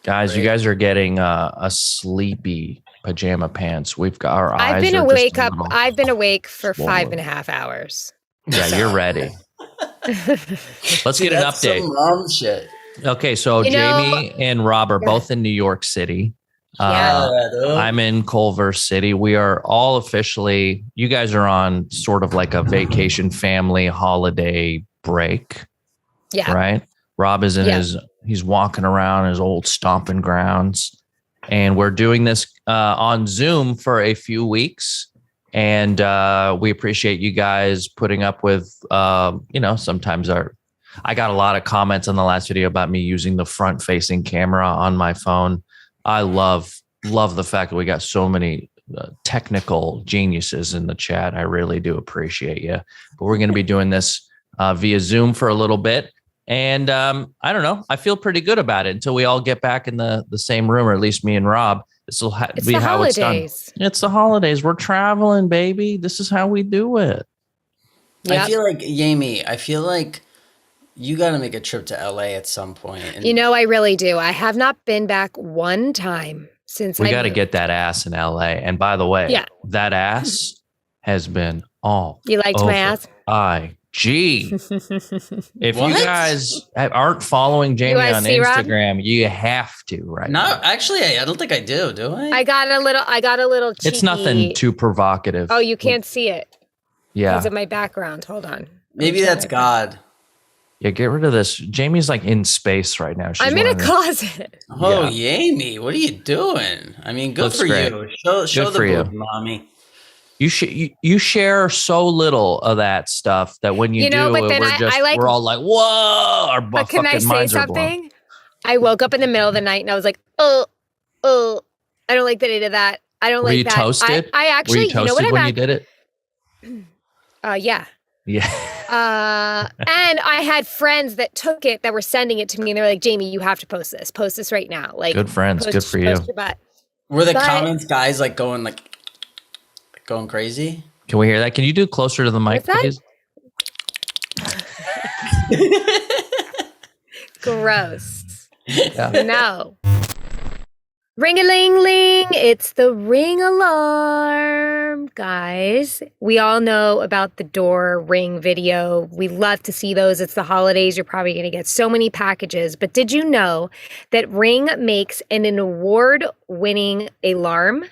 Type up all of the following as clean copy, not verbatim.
Guys, you Great. guys are getting a sleepy pajama pants. We've got our I've eyes been are awake just a little I've been awake for swollen. 5.5 hours. Yeah, you're ready. Let's get an That's update. some mom shit. Okay, so Jamie and Rob are both in New York City. I'm in Culver City. We are all officially, you guys are on sort of like a vacation family holiday break. Yeah. Right? Rob is in he's walking around his old stomping grounds. And we're doing this on Zoom for a few weeks. And we appreciate you guys putting up with, sometimes I got a lot of comments on the last video about me using the front facing camera on my phone. I love the fact that we got so many technical geniuses in the chat. I really do appreciate you. But we're going to be doing this via Zoom for a little bit. And I don't know. I feel pretty good about it until we all get back in the same room, or at least me and Rob. This will be how it's done. It's the holidays. We're traveling, baby. This is how we do it. Yep. I feel like, Jamie, you got to make a trip to LA at some point. And I really do. I have not been back one time since we got to get that ass in LA. And by the way, that ass has been all You liked my ass? IG. If you guys aren't following Jamie on Instagram, Rob? You have to right now. Actually, I don't think I do I? I got a little cheeky. It's nothing too provocative. Oh, you can't see it. Yeah. Because of my background. Hold on. Maybe that's God. Yeah, get rid of this. Jamie's like in space right now. I'm in a closet. Oh, Jamie, what are you doing? I mean, good for you. Show the boob, mommy. You share so little of that stuff that when you do, we're all like, whoa, our but can I say something? I woke up in the middle of the night and I was like, oh, I don't like that I did that. I don't like that. Were you toasted? I actually, were you toasted when you did it? Yeah. Yeah. And I had friends that took it that were sending it to me and they were like, Jamie, you have to post this. Post this right now. Like, good friends. Good for you. Were the comments guys like going crazy? Can we hear that? Can you do closer to the mic, please? Gross. Yeah. No. Ring-a-ling-ling. It's the ring alarm, guys. We all know about the door ring video. We love to see those. It's the holidays. You're probably going to get so many packages. But did you know that Ring makes an award-winning alarm?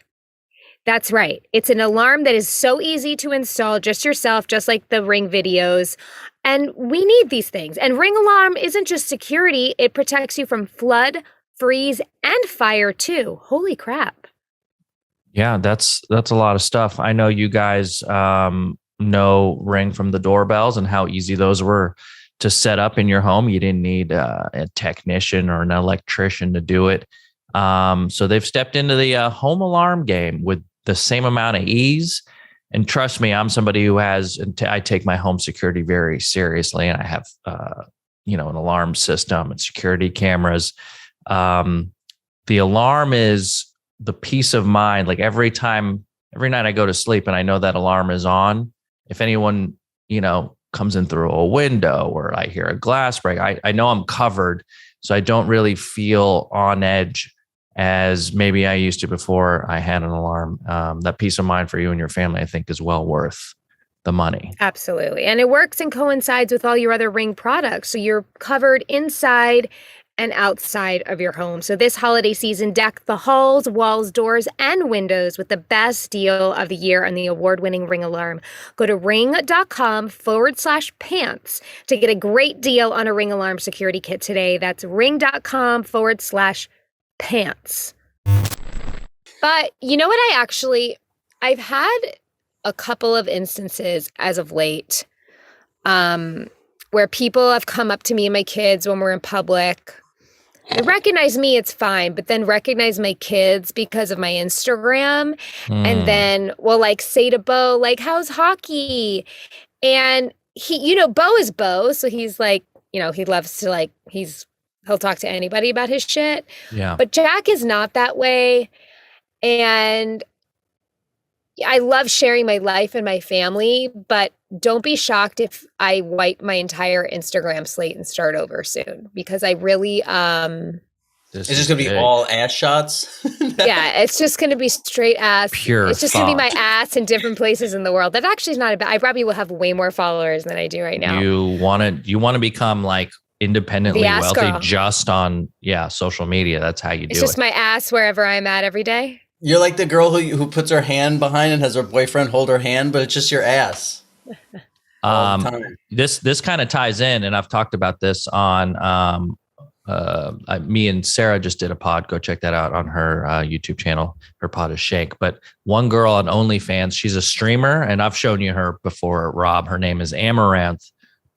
That's right. It's an alarm that is so easy to install just yourself, just like the Ring videos. And we need these things. And Ring Alarm isn't just security. It protects you from flood, freeze, and fire too. Holy crap. Yeah, that's a lot of stuff. I know you guys know Ring from the doorbells and how easy those were to set up in your home. You didn't need a technician or an electrician to do it. So they've stepped into the home alarm game with the same amount of ease. And trust me, I'm somebody who I take my home security very seriously. And I have, an alarm system and security cameras. The alarm is the peace of mind. Like every night I go to sleep and I know that alarm is on. If anyone, comes in through a window or I hear a glass break, I know I'm covered. So I don't really feel on edge as maybe I used to before I had an alarm. That peace of mind for you and your family, I think, is well worth the money. Absolutely. And it works and coincides with all your other Ring products. So you're covered inside and outside of your home. So this holiday season, deck the halls, walls, doors, and windows with the best deal of the year on the award-winning Ring Alarm. Go to ring.com/pants to get a great deal on a Ring Alarm security kit today. That's ring.com/pants. But you know what I've had a couple of instances as of late where people have come up to me and my kids when we're in public. They recognize me, it's fine, but then recognize my kids because of my Instagram. And then will say to Bo, how's hockey? And he, Bo is Bo. So he's he loves to he'll talk to anybody about his shit. Yeah. But Jack is not that way. And I love sharing my life and my family, but don't be shocked if I wipe my entire Instagram slate and start over soon, because I really, It's just gonna be all ass shots. Yeah, it's just gonna be straight ass. Pure It's just gonna be my ass in different places in the world. That actually is not a bad. I probably will have way more followers than I do right now. You want to become like independently wealthy girl. Just on social media. That's how you do it. It's just my ass wherever I'm at every day. You're like the girl who puts her hand behind and has her boyfriend hold her hand, but it's just your ass. This kind of ties in, and I've talked about this on me and Sarah just did a pod. Go check that out on her YouTube channel. Her pod is Shake. But one girl on OnlyFans, she's a streamer, and I've shown you her before, Rob. Her name is Amaranth.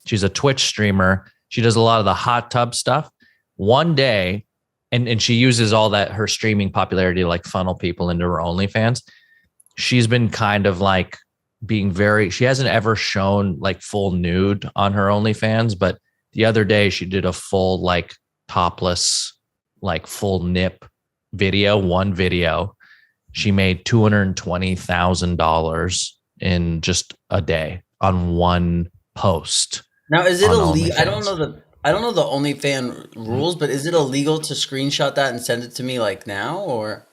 She's a Twitch streamer. She does a lot of the hot tub stuff. One day, and she uses all that her streaming popularity to like funnel people into her OnlyFans. She's been kind of like being she hasn't ever shown like full nude on her OnlyFans, but the other day she did a full like topless, like full nip video, one video. She made $220,000 in just a day on one post. Now, is it illegal? I don't know the OnlyFans rules, but is it illegal to screenshot that and send it to me like now or?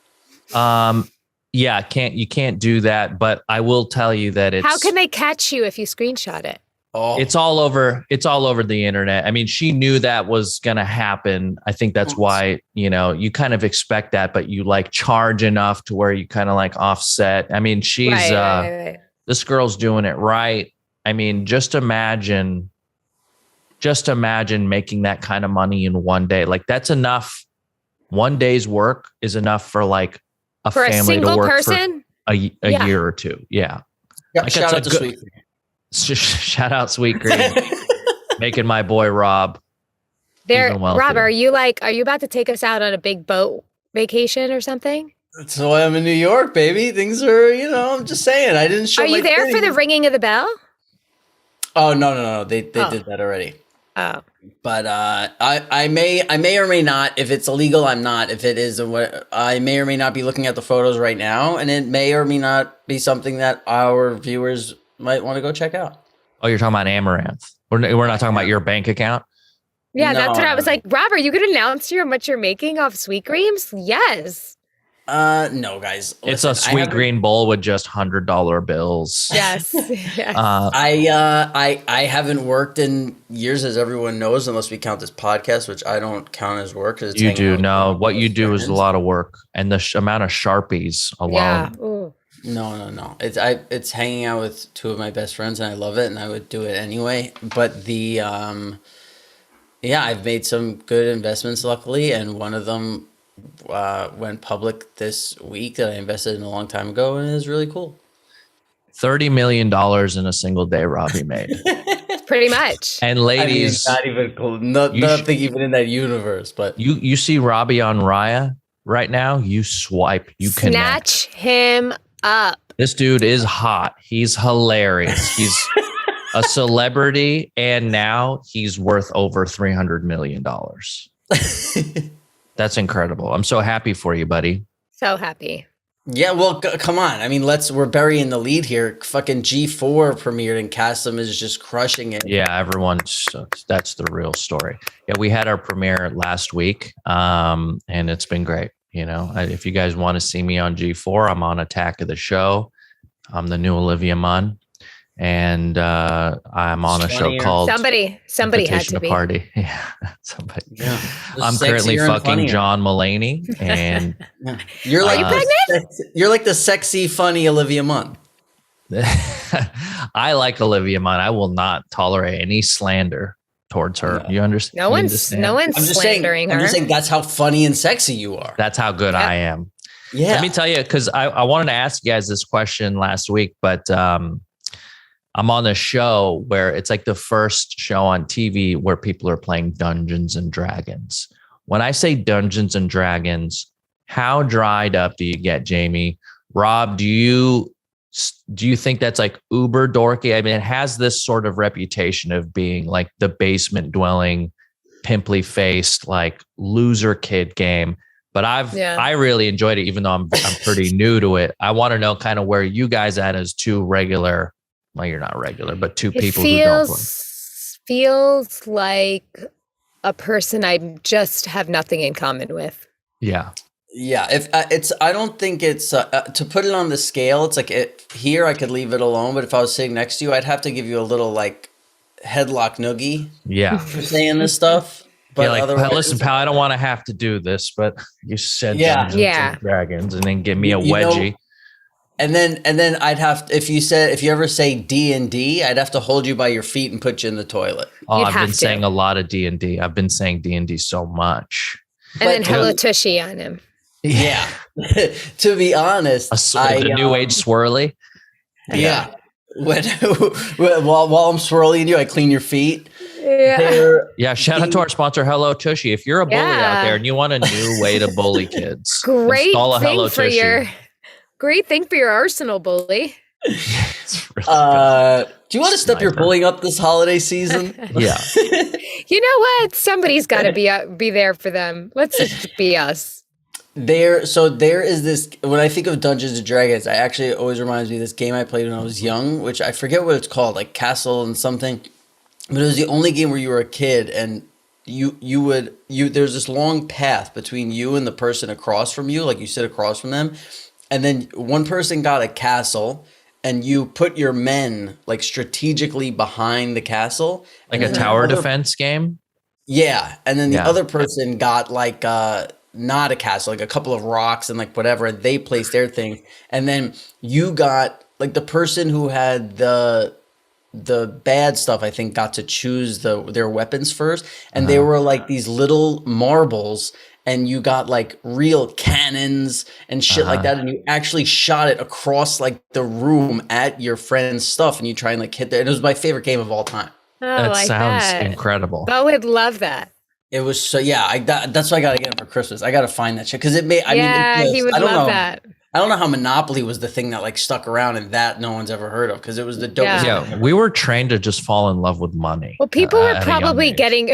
Yeah, you can't do that, but I will tell you that it's. How can they catch you if you screenshot it? Oh. It's all over the internet. I mean, she knew that was going to happen. I think that's why, you kind of expect that, but you like charge enough to where you kind of like offset. I mean, she's right. This girl's doing it right. I mean, just imagine making that kind of money in one day. Like that's enough. One day's work is enough for like a family to work person? For a year or two. Yeah. Like shout out to Sweet Green. Shout out Sweet Green. Making my boy Rob. Rob, are you about to take us out on a big boat vacation or something? That's why I'm in New York, baby. Things are, I'm just saying. I didn't show. Are you there for the ringing of the bell? Oh no. They did that already. Oh. But I may or may not. If it's illegal, I'm not. If it is, I may or may not be looking at the photos right now, and it may or may not be something that our viewers might want to go check out. Oh, you're talking about Amaranth. We're not talking about your bank account. Yeah, no, that's what I was like. Rob, are you going to announce how much you're making off Sweet Greens? Yes. No, guys. Listen, it's a Sweet Green bowl with just $100 bills. Yes. Yes. I haven't worked in years, as everyone knows, unless we count this podcast, which I don't count as work. You do. No, what you do is a lot of work, and the amount of Sharpies alone. Yeah. Ooh. No. It's hanging out with two of my best friends, and I love it, and I would do it anyway. But I've made some good investments, luckily, and one of them went public this week that I invested in a long time ago, and it is really cool. $30 million in a single day Robbie made. Pretty much. And ladies, not even cool. Nothing even in that universe. But you see Robbie on Raya right now. You swipe. You snatch him up. This dude is hot. He's hilarious. He's a celebrity, and now he's worth over $300 million. That's incredible. I'm so happy for you, buddy. So happy. Yeah, well, come on. I mean, we're burying the lead here. Fucking G4 premiered and Cassim is just crushing it. Yeah, that's the real story. Yeah, we had our premiere last week, and it's been great. If you guys want to see me on G4, I'm on Attack of the Show. I'm the new Olivia Munn. And I'm on a show called somebody had to be party. Yeah, somebody. Yeah. I'm currently fucking John Mulaney, and you're like you're like the sexy, funny Olivia Munn. I like Olivia Munn. I will not tolerate any slander towards her. You understand? No one's slandering her. I'm just saying that's how funny and sexy you are. That's how good I am. Yeah. Let me tell you, because I wanted to ask you guys this question last week, but I'm on a show where it's like the first show on TV where people are playing Dungeons and Dragons. When I say Dungeons and Dragons, how dried up do you get, Jamie? Rob, do you think that's like uber dorky? I mean, it has this sort of reputation of being like the basement dwelling, pimply faced, like loser kid game. But I really enjoyed it, even though I'm pretty new to it. I want to know kind of where you guys at as two regular. Well, you're not regular, but two people who don't play. Feels like a person I just have nothing in common with. Yeah. Yeah, if I don't think it's to put it on the scale. It's like here I could leave it alone, but if I was sitting next to you, I'd have to give you a little like headlock noogie Yeah. for saying this stuff. But Yeah, like, otherwise, listen, pal, I don't want to have to do this, but you said Yeah. Dungeons and Dragons, and then give me a You know- wedgie. and then I'd have if you ever say D&D, I'd have to hold you by your feet and put you in the toilet. Oh, You'd I've been have to. saying a lot of D&D. I've been saying D&D so much. And then But- hello Tushy on him. Yeah, to be honest, The new age swirly. Yeah, when while I'm swirling you, I clean your feet. Yeah. They're- Yeah, shout out to our sponsor, Hello Tushy. If you're a bully out Yeah. there and you want a new way to bully kids, Great install a Hello thing for your arsenal, bully. It's really good. Do you want to step your Sniper. bullying up this holiday season? Yeah. You know what? Somebody's got to be there for them. Let's just be us. There is this. When I think of Dungeons and Dragons, it always reminds me of this game I played when I was young, which I forget what it's called, like Castle and something. But it was the only game where you were a kid and there's this long path between you and the person across from you, like you sit across from them, and then one person got a castle. And you put your men like strategically behind the castle, Like and a then tower the other- defense game. Yeah, and then the Yeah. other person got like not a castle, like a couple of rocks and like whatever, and they placed their thing. And then you got like the person who had the bad stuff, I think, got to choose their weapons first, and they were like these little marbles. And you got like real cannons and shit like that, and you actually shot it across like the room at your friend's stuff, and you try and like hit there. And it was my favorite game of all time. Oh, That like sounds that. incredible. Bo would love that. It was so that's why I gotta get it for Christmas. I gotta find that shit because it made. I mean, He would I don't love know. that. I don't know how Monopoly was the thing that like stuck around and that no one's ever heard of because it was the dopest. Yeah. Yeah, we were trained to just fall in love with money. Well, people were at a young probably age. getting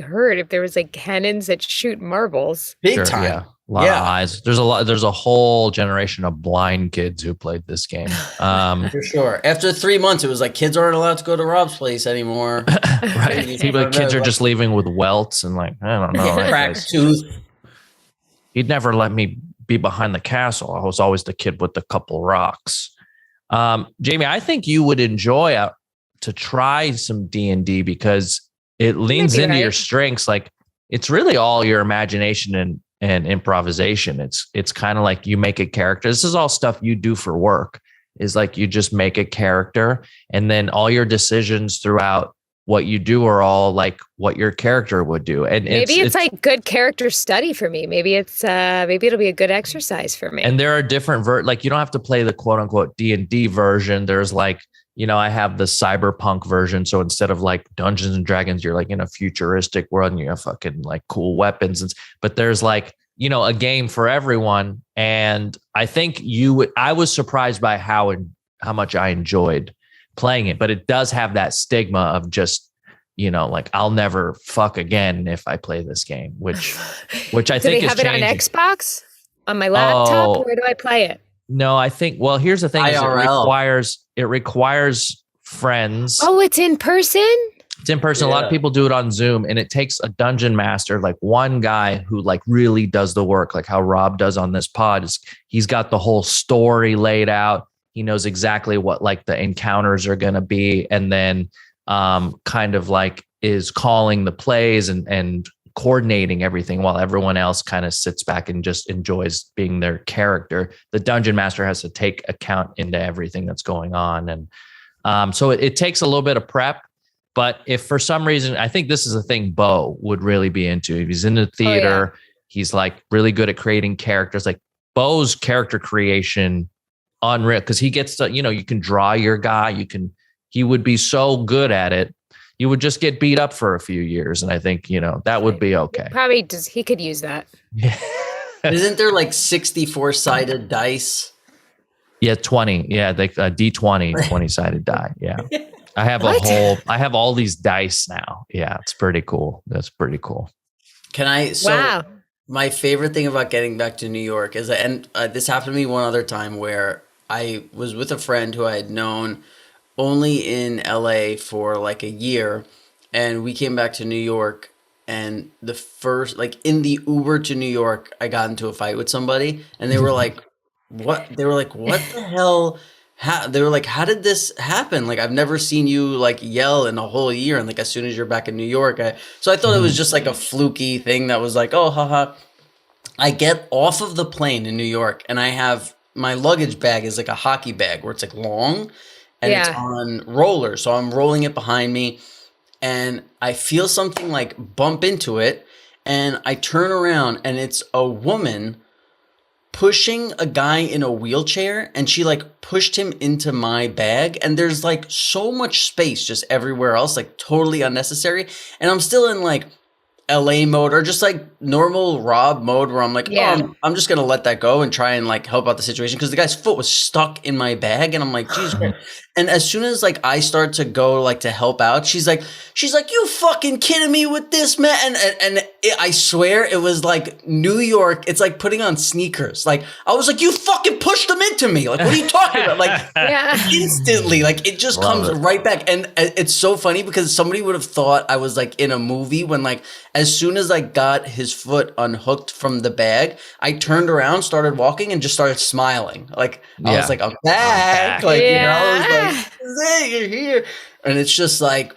hurt if there was like cannons that shoot marbles. Big Sure, time. yeah. A lot of eyes. There's a whole generation of blind kids who played this game. For sure. After 3 months, it was like kids aren't allowed to go to Rob's place anymore. Right. Kids are just leaving with welts and like, I don't know. that Cracked guy's- tooth. He'd never let me be behind the castle. I was always the kid with the couple rocks. Jamie, I think you would enjoy to try some D&D because it leans be into your right. strengths. Like it's really all your imagination and improvisation. It's kind of like you make a character. This is all stuff you do for work. Is like you just make a character and then all your decisions throughout what you do are all like what your character would do. And Maybe it's like good character study for me. Maybe it'll be a good exercise for me. and there are different like you don't have to play the quote unquote D&D version. There's like, I have the cyberpunk version. So instead of like Dungeons and Dragons, you're like in a futuristic world and you have fucking like cool weapons. But there's like, a game for everyone. And I think I was surprised by how much I enjoyed playing it, but it does have that stigma of just, like I'll never fuck again if I play this game, which I Do think they is have it on changing. Xbox? On my laptop? Oh. Where do I play it? No, I think, well, here's the thing is IRL. it requires friends. Oh, it's in person? It's in person. A lot of people do it on Zoom and it takes a dungeon master, like one guy who like really does the work, like how Rob does on this pod. He's got the whole story laid out. He knows exactly what like the encounters are going to be. And then kind of like is calling the plays and coordinating everything while everyone else kind of sits back and just enjoys being their character. The dungeon master has to take account into everything that's going on. And so it takes a little bit of prep. But if for some reason, I think this is a thing Bo would really be into. If he's into theater, he's like really good at creating characters. Like Bo's character creation, unreal, because he gets to, you can draw your guy. He would be so good at it. You would just get beat up for a few years. And I think, that would be okay. Probably he could use that. Yeah. Isn't there like 64-sided dice? Yeah, 20. Yeah, like a D20, 20-sided die. Yeah. I have I have all these dice now. Yeah, it's pretty cool. That's pretty cool. Wow. My favorite thing about getting back to New York is this happened to me one other time where I was with a friend who I had known only in LA for like a year. and we came back to New York. And the first, like in the Uber to New York, I got into a fight with somebody, and they were like, "What?" They were like, "What the hell?" They were like, "How did this happen? Like, I've never seen you like yell in a whole year." And like, as soon as you're back in New York, so I thought it was just like a fluky thing that was like, "Oh, haha." I get off of the plane in New York, and I have my luggage bag is like a hockey bag where it's like long, and it's on rollers, so I'm rolling it behind me. And I feel something like bump into it, and I turn around, and it's a woman pushing a guy in a wheelchair, and she like pushed him into my bag, and there's like so much space just everywhere else, like totally unnecessary. And I'm still in like LA mode, or just like normal Rob mode, where I'm like, I'm just gonna let that go and try and like help out the situation, because the guy's foot was stuck in my bag, and I'm like, Jesus Christ. And as soon as like I start to go like to help out, she's like, "You fucking kidding me with this, man?" And I swear it was like New York. It's like putting on sneakers. Like I was like, "You fucking pushed them into me. Like, what are you talking about?" Like instantly, like it just comes right back. And it's so funny because somebody would have thought I was like in a movie when like as soon as I got his foot unhooked from the bag, I turned around, started walking, and just started smiling. Like I was like, "I'm back." Like you know, I was like, "Hey, you're here," and it's just like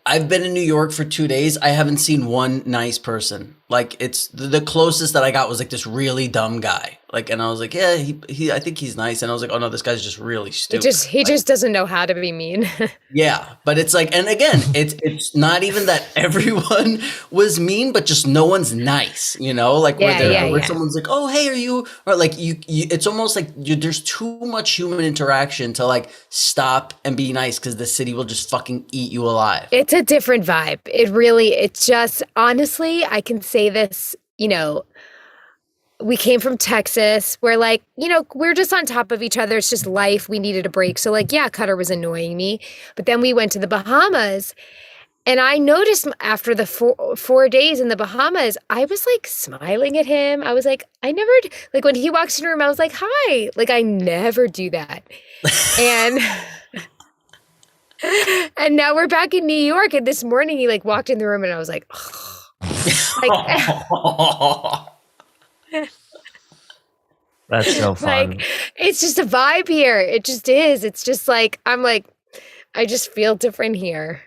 I've been in New York for 2 days. I haven't seen one nice person. Like it's the closest that I got was like this really dumb guy. Like, and I was like, yeah, he I think he's nice. And I was like, oh no, this guy's just really stupid. He just doesn't know how to be mean. Yeah, but it's like, and again, it's not even that everyone was mean, but just no one's nice, you know, like where someone's like, "Oh, hey, are you?" Or like you it's almost like there's too much human interaction to like stop and be nice, because the city will just fucking eat you alive. It's a different vibe. It's just, honestly, I can say this, you know, we came from Texas where like, you know, we're just on top of each other. It's just life. We needed a break. So like, yeah, Cutter was annoying me. But then we went to the Bahamas, and I noticed after the 4 days in the Bahamas, I was like smiling at him. I was like, like when he walks in the room, I was like, "Hi." Like I never do that. And and now we're back in New York. And this morning he like walked in the room, and I was like, That's so fun. Like, it's just a vibe here. It just is. It's just like, I'm like, I just feel different here.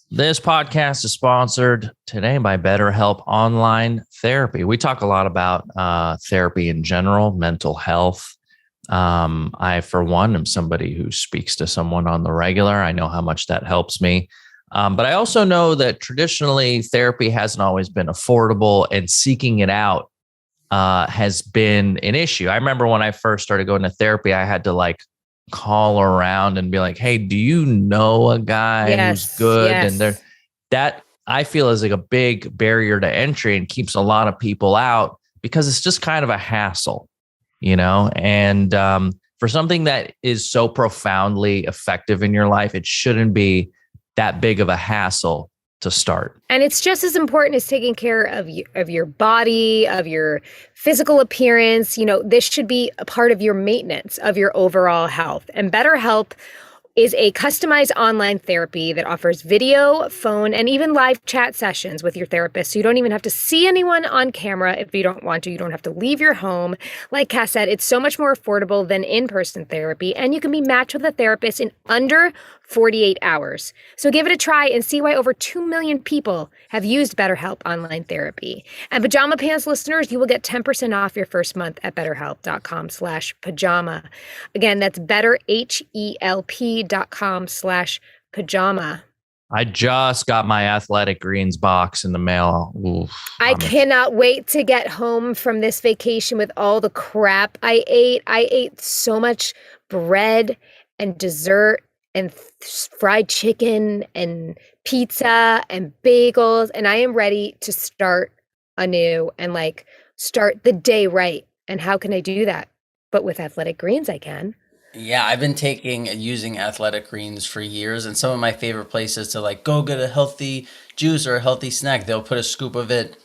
This podcast is sponsored today by BetterHelp Online Therapy. We talk a lot about therapy in general, mental health. I, for one, am somebody who speaks to someone on the regular. I know how much that helps me. But I also know that traditionally therapy hasn't always been affordable, and seeking it out has been an issue. I remember when I first started going to therapy, I had to like call around and be like, "Hey, do you know a guy who's good?" And that I feel is like a big barrier to entry and keeps a lot of people out, because it's just kind of a hassle, you know? And for something that is so profoundly effective in your life, it shouldn't be that big of a hassle to start. And it's just as important as taking care of your body, of your physical appearance. You know, this should be a part of your maintenance of your overall health. And BetterHelp is a customized online therapy that offers video, phone, and even live chat sessions with your therapist. So you don't even have to see anyone on camera if you don't want to. You don't have to leave your home. Like Cass said, it's so much more affordable than in-person therapy, and you can be matched with a therapist in under 48 hours. So give it a try and see why over 2 million people have used BetterHelp online therapy. And Pajama Pants listeners, you will get 10% off your first month at betterhelp.com/pajama. Again, that's betterhelp.com/pajama. I just got my Athletic Greens box in the mail. Oof, I cannot wait to get home from this vacation with all the crap I ate. I ate so much bread and dessert and fried chicken and pizza and bagels. And I am ready to start anew and like start the day right. And how can I do that? But with Athletic Greens, I can. Yeah, I've been using Athletic Greens for years, and some of my favorite places to like go get a healthy juice or a healthy snack, they'll put a scoop of it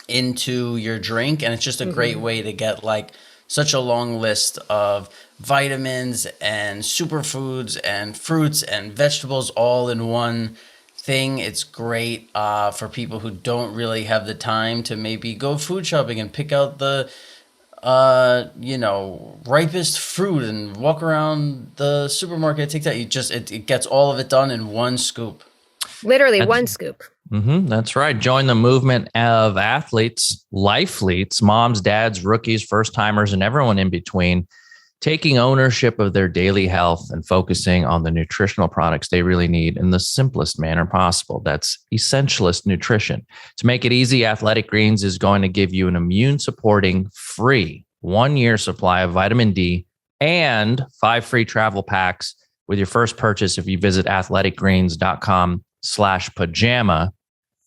into your drink, and it's just a great way to get like such a long list of vitamins and superfoods and fruits and vegetables all in one thing. It's great for people who don't really have the time to maybe go food shopping and pick out the ripest fruit and walk around the supermarket. Take that. It gets all of it done in one scoop. Literally one scoop. That's right. Join the movement of athletes, lifeleets, moms, dads, rookies, first timers, and everyone in between, taking ownership of their daily health and focusing on the nutritional products they really need in the simplest manner possible. That's essentialist nutrition. To make it easy, Athletic Greens is going to give you an immune supporting free 1-year supply of vitamin D and 5 free travel packs with your first purchase if you visit athleticgreens.com/pajama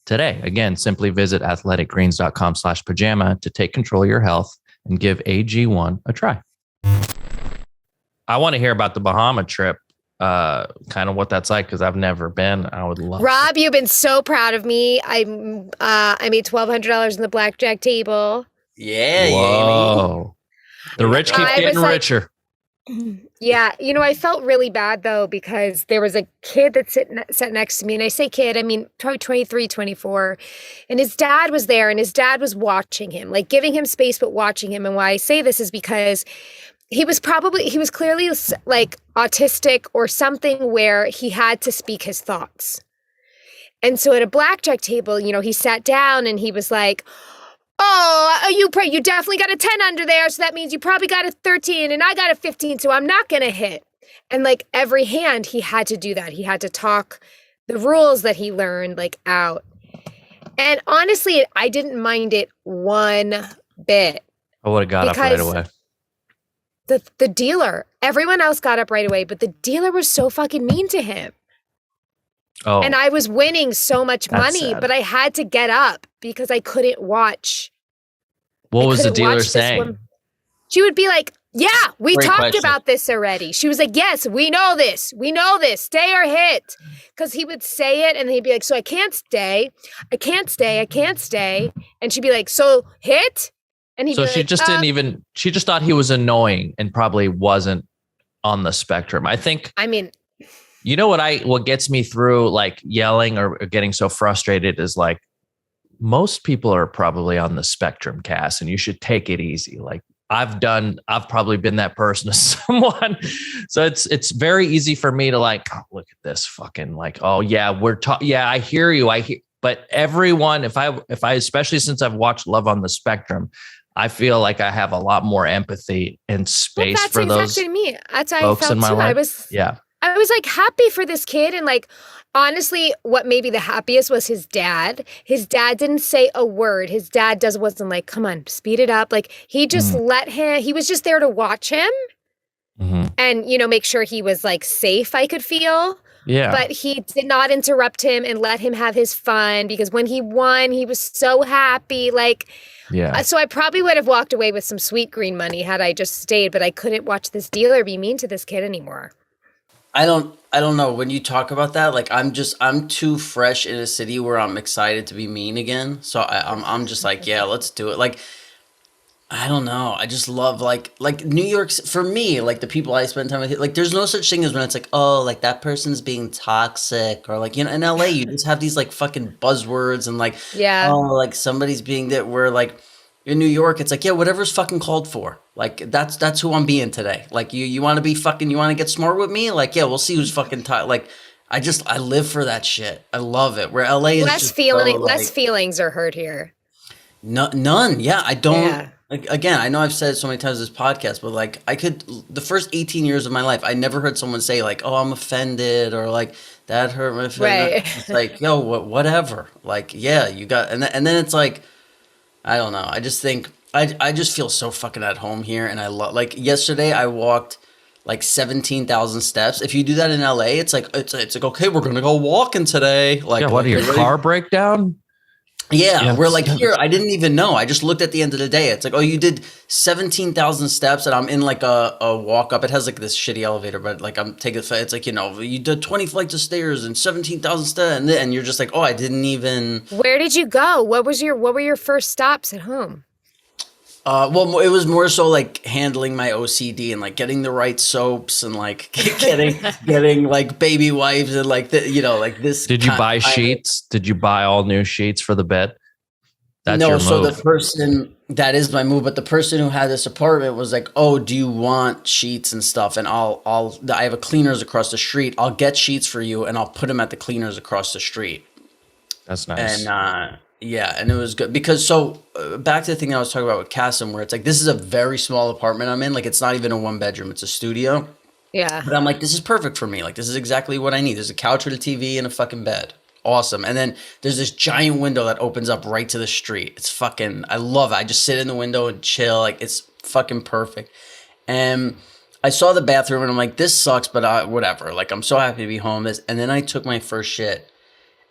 today. Again, simply visit athleticgreens.com/pajama to take control of your health and give AG1 a try. I want to hear about the Bahama trip, kind of what that's like, because I've never been. I would love Rob, you've been so proud of me. I made $1,200 on the blackjack table. Yeah. Whoa. The rich keep getting richer. Yeah. I felt really bad, though, because there was a kid that sat next to me. And I say kid, I mean, probably 23, 24. And his dad was there, and his dad was watching him, like giving him space, but watching him. And why I say this is because he was clearly like autistic or something where he had to speak his thoughts. And so at a blackjack table, he sat down and he was like, oh, you definitely got a 10 under there. So that means you probably got a 13 and I got a 15. So I'm not going to hit. And like every hand he had to do that. He had to talk the rules that he learned like out. And honestly, I didn't mind it one bit. I would have got up right away. The dealer, everyone else got up right away, but the dealer was so fucking mean to him. Oh, and I was winning so much money, but I had to get up because I couldn't watch. What was the dealer saying? She would be like, yeah, we talked about this already. She was like, yes, we know this. We know this. Stay or hit. Because he would say it and he'd be like, so I can't stay. I can't stay. I can't stay. And she'd be like, so hit? And so she just she just thought he was annoying and probably wasn't on the spectrum. What gets me through like yelling or getting so frustrated is like most people are probably on the spectrum, Cass, and you should take it easy. Like I've probably been that person to someone. So it's very easy for me to like, oh, look at this fucking like, oh yeah, I hear you. But everyone, if I, especially since I've watched Love on the Spectrum, I feel like I have a lot more empathy and space for those That's how folks I felt in my too. life. I was like happy for this kid. And like, honestly, what made me the happiest was his dad. His dad didn't say a word. His dad wasn't like, come on, speed it up. Like he just he was just there to watch him and, make sure he was like safe, I could feel. Yeah. But he did not interrupt him and let him have his fun because when he won, he was so happy. Like, yeah. So I probably would have walked away with some sweet green money had I just stayed, but I couldn't watch this dealer be mean to this kid anymore. I don't know. When you talk about that, like I'm too fresh in a city where I'm excited to be mean again. So I'm just like, yeah, let's do it. Like, I don't know. I just love like New York's for me, like the people I spend time with, like there's no such thing as when it's like, oh, like that person's being toxic or like, in LA, you just have these like fucking buzzwords and like, oh, like somebody's being that where like in New York, it's like, yeah, whatever's fucking called for. Like that's who I'm being today. Like you want to be fucking, you want to get smart with me? Like, yeah, we'll see who's fucking like, I live for that shit. I love it. Where LA is less feelings are hurt here. None. Yeah. I don't. Yeah. Like, again, I know I've said it so many times in this podcast, but like the first 18 years of my life, I never heard someone say like, oh, I'm offended or like that hurt my feelings. Right. It's like, yo, whatever. Like, yeah, you got, and then it's like, I don't know. I just think, I just feel so fucking at home here. And I love, like yesterday I walked like 17,000 steps. If you do that in LA, it's like, okay, we're going to go walking today. Like, yeah, what are your car breakdown? Yeah, we're like here. I didn't even know. I just looked at the end of the day. It's like, oh, you did 17,000 steps, and I'm in like a walk up. It has like this shitty elevator, but like I'm taking. It's like you did 20 flights of stairs and 17,000 steps, and you're just like, oh, I didn't even. Where did you go? What were your first stops at home? Well, it was more so like handling my OCD and like getting the right soaps and like getting like baby wipes and like like this. Did you buy sheets? Did you buy all new sheets for the bed? That's no, your so move. the person that is my move, but the person who had this apartment was like, "Oh, do you want sheets and stuff?" And I have a cleaners across the street. I'll get sheets for you, and I'll put them at the cleaners across the street. That's nice. And yeah, and it was good because back to the thing I was talking about with Cassim, where it's like this is a very small apartment I'm in. Like it's not even a 1-bedroom; it's a studio. Yeah. But I'm like, this is perfect for me. Like this is exactly what I need. There's a couch with a TV and a fucking bed. Awesome. And then there's this giant window that opens up right to the street. It's fucking, I love it. I just sit in the window and chill. Like it's fucking perfect. And I saw the bathroom and I'm like, this sucks, but whatever. Like I'm so happy to be home. And then I took my first shit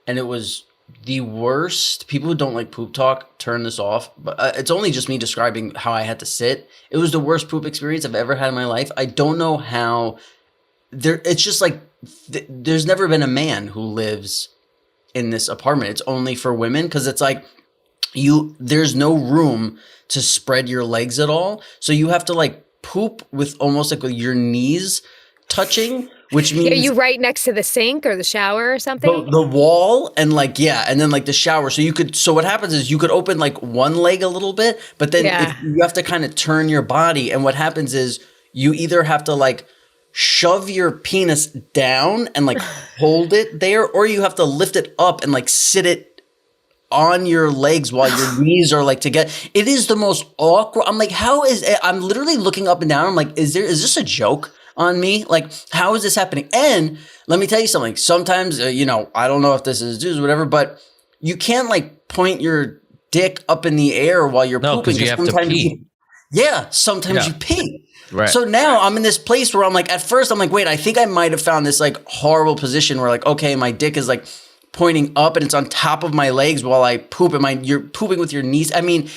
and it was the worst. People who don't like poop talk, turn this off. But it's only just me describing how I had to sit. It was the worst poop experience I've ever had in my life. I don't know how it's just like, there's never been a man who lives in this apartment. It's only for women because it's like there's no room to spread your legs at all. So you have to like poop with almost like with your knees touching, which means Are you right next to the sink or the shower or something? the wall and like, yeah. And then like the shower. So what happens is you could open like one leg a little bit, but then you have to kind of turn your body. And what happens is you either have to like shove your penis down and like hold it there, or you have to lift it up and like sit it on your legs while your knees are like together. It is the most awkward. I'm like, how is it? I'm literally looking up and down. I'm like, is this a joke on me? Like, how is this happening? And let me tell you something. Sometimes, I don't know if this is or whatever, but you can't like point your dick up in the air while you're pooping. Because you have to pee. Sometimes you pee. Right. So now I'm in this place where I'm like, at first I'm like, wait, I think I might have found this like horrible position where like, okay, my dick is like pointing up and it's on top of my legs while I poop. You're pooping with your knees. I mean,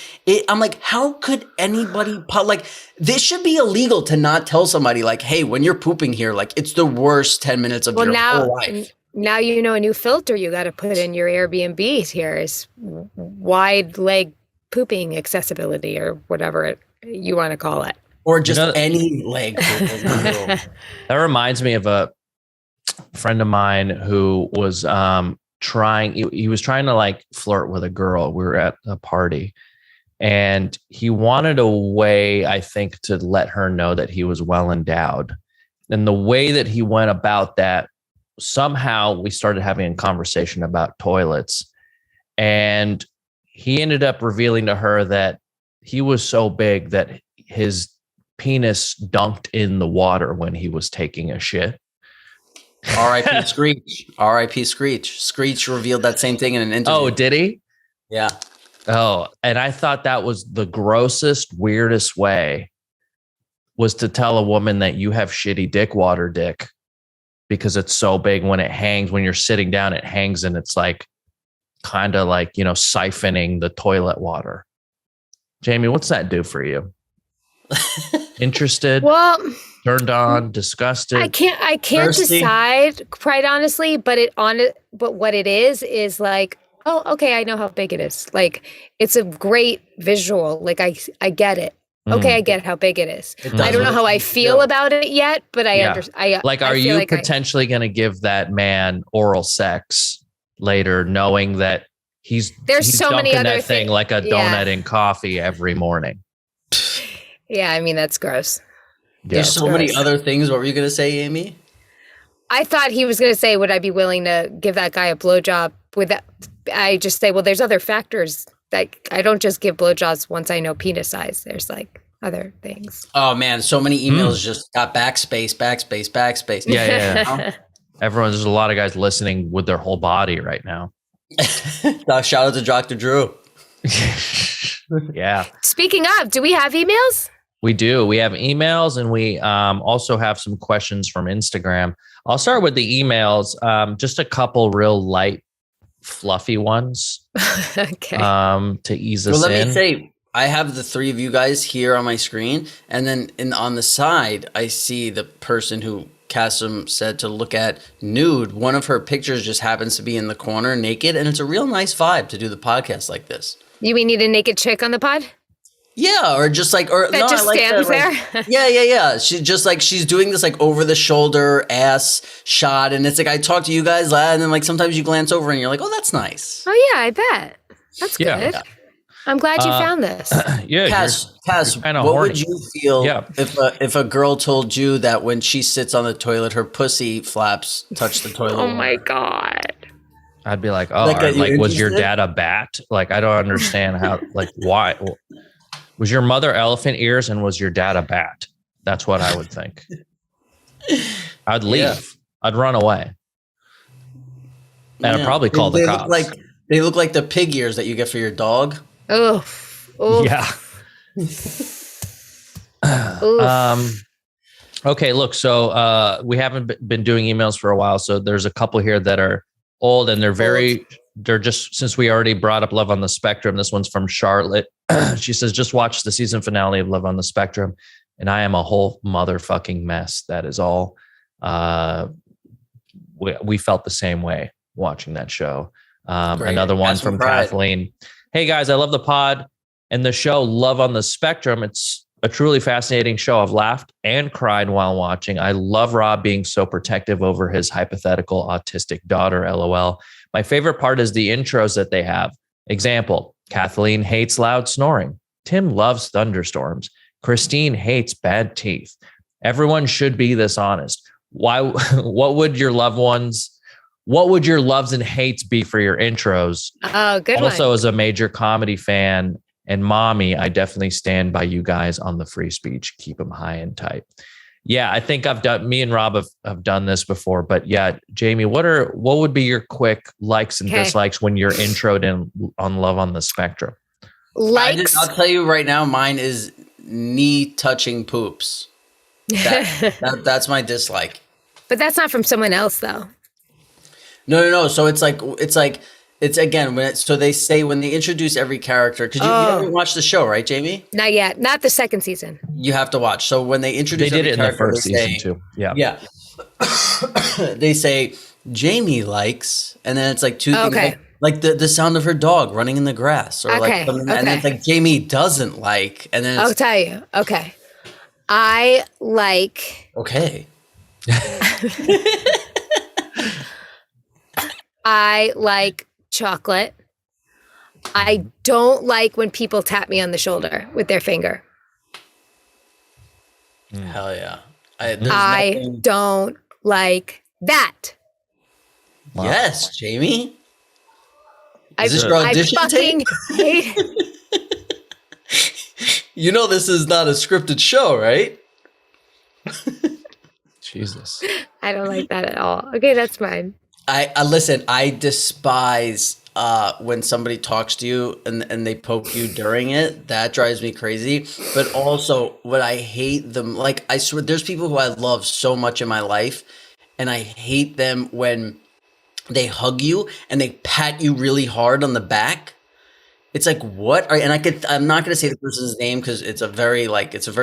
I'm like, how could anybody like this should be illegal to not tell somebody like, hey, when you're pooping here, like it's the worst 10 minutes of your whole life. Now you know a new filter you got to put in your Airbnbs here is wide leg pooping accessibility or whatever you want to call it. Or just any leg. That reminds me of a friend of mine who was he was trying to like flirt with a girl. We were at a party and he wanted a way, I think, to let her know that he was well endowed. And the way that he went about that, somehow we started having a conversation about toilets. And he ended up revealing to her that he was so big that his penis dunked in the water when he was taking a shit. R.I.P. Screech. R.I.P. Screech. Screech revealed that same thing in an interview. Oh, did he? Yeah. Oh, and I thought that was the grossest, weirdest way was to tell a woman that you have shitty dick because it's so big when it hangs, when you're sitting down, it hangs and it's like kind of like, siphoning the toilet water. Jamie, what's that do for you? Interested? Well, turned on, disgusted. I can't decide quite honestly, but what it is like, oh, okay, I know how big it is. Like it's a great visual. Like I get it. Okay, I get how big it is. I don't know how I feel about it yet, but I understand. Like, are you potentially going to give that man oral sex later, knowing that he's so many other that thing like a donut in coffee every morning? Yeah, I mean that's gross. There's so many other things. What were you going to say, Amy? I thought he was going to say, would I be willing to give that guy a blowjob with that? I just say, well, there's other factors. Like I don't just give blowjobs once I know penis size. There's like other things. Oh man, so many emails just got backspace. Yeah. There's a lot of guys listening with their whole body right now. Shout out to Dr. Drew. Yeah. Speaking of, do we have emails? We do. We have emails and we also have some questions from Instagram. I'll start with the emails. Just a couple real light, fluffy ones. Okay. To ease us in. Let me say, I have the three of you guys here on my screen. And then on the side, I see the person who Cassim said to look at nude. One of her pictures just happens to be in the corner naked. And it's a real nice vibe to do the podcast like this. We need a naked chick on the pod? Yeah, or just like, or That no, just I like stands that, there. yeah. She just like she's doing this like over the shoulder ass shot, and it's like I talk to you guys, and then like sometimes you glance over and you're like, oh, that's nice. Oh yeah, I bet. That's good. Yeah. I'm glad you found this. Yeah, Cass, you're kinda what horny. would you feel Yeah. if a girl told you that when she sits on the toilet, her pussy flaps touch the toilet? Oh my God. I'd be like, oh, That got you was your interested? dad a bat? Like, I don't understand how, like, why? Was your mother elephant ears and was your dad a bat? That's what I would think. I'd leave. Yeah. I'd run away. And I'd probably call the cops. They look like the pig ears that you get for your dog. Oh. Yeah. Okay, look, so we haven't been doing emails for a while, so there's a couple here that are old, and they're just, since we already brought up Love on the Spectrum, this one's from Charlotte. She says, just watched the season finale of Love on the Spectrum, and I am a whole motherfucking mess. That is all. We felt the same way watching that show. Another one from Kathleen. Hey guys, I love the pod and the show Love on the Spectrum. It's a truly fascinating show. I've laughed and cried while watching. I love Rob being so protective over his hypothetical autistic daughter, LOL. My favorite part is the intros that they have. Example, Kathleen hates loud snoring. Tim loves thunderstorms. Christine hates bad teeth. Everyone should be this honest. What would your loves and hates be for your intros? Oh, good one. Also, as a major comedy fan and mommy, I definitely stand by you guys on the free speech. Keep them high and tight. Yeah, I think me and Rob have done this before, but yeah, Jamie, what would be your quick likes and dislikes when you're introed on Love on the Spectrum? Likes. I'll tell you right now, mine is knee touching poops. That's my dislike. But that's not from someone else though. No. So it's again so they say when they introduce every character, because you haven't watched the show, right, Jamie? Not yet. Not the second season. You have to watch. So when they introduce, they did it in the first season too. Yeah. They say Jamie likes, and then it's like two things like the sound of her dog running in the grass, or like something, and then it's like Jamie doesn't like, and then I'll tell you. Okay, I like. Okay. I like chocolate. I don't like when people tap me on the shoulder with their finger. Hell yeah. I don't like that. Wow. Yes, Jamie. Is this your audition tape? Hate. You know this is not a scripted show, right? Jesus. I don't like that at all. Okay, that's fine. I listen, I despise when somebody talks to you and they poke you during it. That drives me crazy. But also what I hate them, like I swear there's people who I love so much in my life, and I hate them when they hug you and they pat you really hard on the back. It's like, what? And I'm not going to say the person's name because it's a very